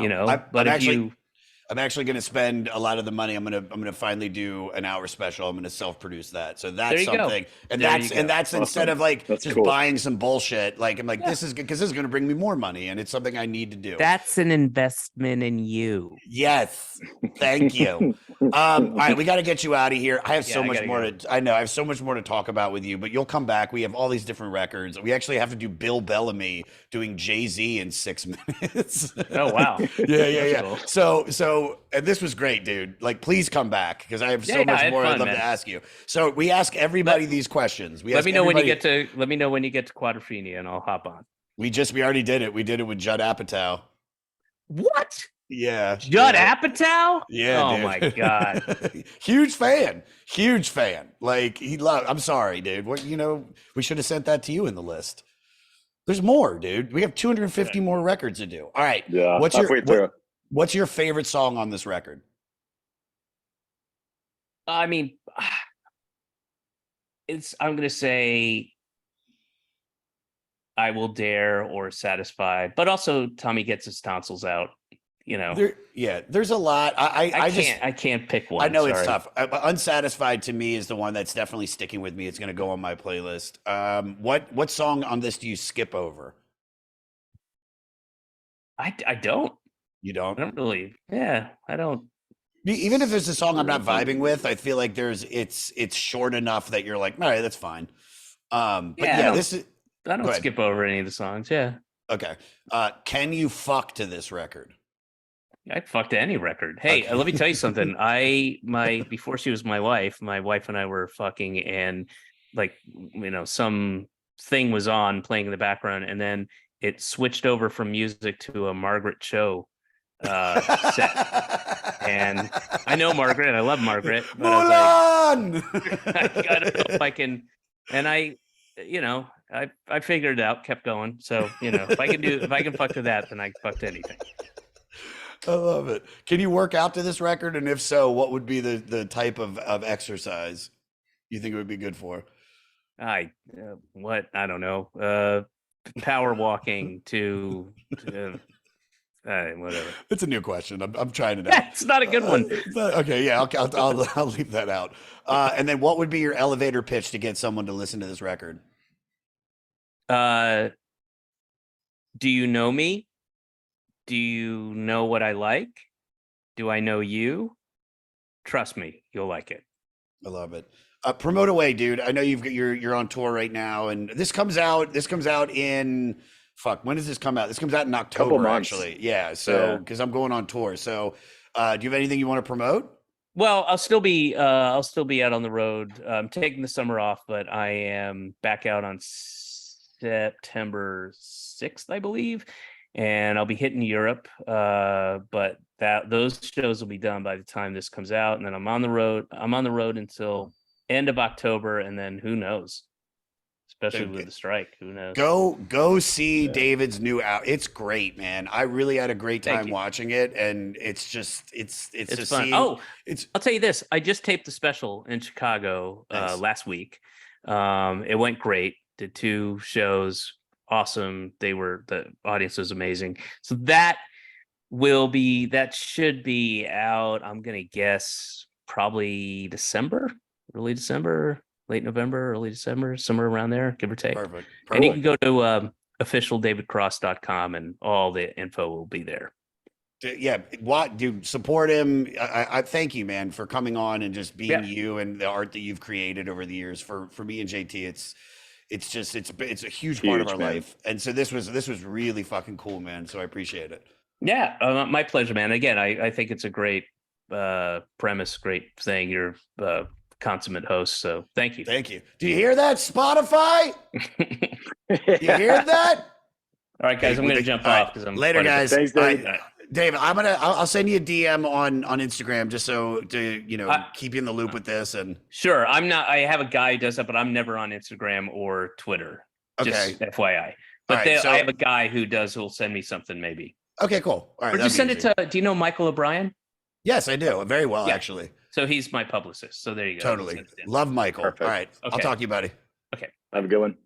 I'm actually going to spend a lot of the money. I'm going to finally do an hour special. I'm going to self-produce that. So that's something. And that's awesome. Instead of like that's just cool. buying some bullshit. Like I'm like, this is good because this is going to bring me more money and it's something I need to do. That's an investment in you. Yes. Thank you. All right. We got to get you out of here. I have so much more I have so much more to talk about with you, but you'll come back. We have all these different records. We actually have to do Bill Bellamy doing Jay-Z in 6 minutes. Oh, wow. Yeah. Cool. So, and this was great, dude. Like, please come back because I have so much more I'd love to ask you. So we ask everybody these questions. Let me know when you get to Quadrophenia and I'll hop on. We already did it. We did it with Judd Apatow. What? Yeah. Judd Apatow? Yeah. Oh dude. My God. Huge fan. Like I'm sorry, dude. What we should have sent that to you in the list. There's more, dude. We have 250 more records to do. All right. Yeah. What's your favorite song on this record? I'm going to say I Will Dare or Satisfied, but also Tommy Gets His Tonsils Out. There's a lot. I can't pick one. I know it's tough. Unsatisfied to me is the one that's definitely sticking with me. It's going to go on my playlist. What song on this do you skip over? I don't. You don't? I don't really. Yeah, I don't. Even if there's a song I'm not vibing with, I feel like it's short enough that you're like, all right, that's fine. But I don't skip over any of the songs. Yeah. Okay. Can you fuck to this record? I fucked any record. Hey, let me tell you something. Before she was my wife and I were fucking, and some thing was on playing in the background, and then it switched over from music to a Margaret Cho set. And I know Margaret. I love Margaret. But I was like, I don't know if I can. And I figured it out, kept going. So, if I can fuck to that, then I can fuck to anything. I love it. Can you work out to this record? And if so, what would be the type of exercise you think it would be good for? I don't know. Power walking to whatever. It's a new question. I'm trying it out. It's not a good one. Okay, yeah, I'll leave that out. And then what would be your elevator pitch to get someone to listen to this record? Do you know me? Do you know what I like? Do I know you? Trust me, you'll like it. I love it. Promote away, dude. I know you're on tour right now, and this comes out in when does this come out? This comes out in October, actually. Yeah. So because I'm going on tour. So do you have anything you want to promote? Well, I'll still be out on the road. I'm taking the summer off, but I am back out on September 6th, I believe. And I'll be hitting Europe, but those shows will be done by the time this comes out. And then I'm on the road. I'm on the road until end of October, and then who knows? Especially with the strike, who knows? Go see David's new out. It's great, man. I really had a great time watching it, and it's fun. I'll tell you this: I just taped the special in Chicago last week. It went great. Did 2 shows. Awesome. The audience was amazing. So that should be out, I'm going to guess, probably December, early December, late November, early December, somewhere around there, give or take. Perfect. And you can go to officialdavidcross.com and all the info will be there. Yeah, what dude, support him. I thank you, man, for coming on and just being you and the art that you've created over the years. For me and JT, it's a huge part of our life. And so this was really fucking cool, man. So I appreciate it. Yeah, my pleasure, man. Again, I think it's a great premise, great thing. You're a consummate host, so thank you. Thank you. Do you hear that, Spotify? You hear that? All right, guys, I'm going to jump off because I'm later, guys. Thanks, Dave. Dave, I'll send you a DM on Instagram just so to keep you in the loop with this. And sure, I'm not. I have a guy who does that, but I'm never on Instagram or Twitter. Okay. Just FYI. But Right, I have a guy who'll send me something maybe. Okay, cool. All right, Or just send it to. Do you know Michael O'Brien? Yes, I do. Very well, actually. So he's my publicist. So there you go. Totally. Love Michael. Perfect. All right. Okay. I'll talk to you, buddy. Okay. Have a good one.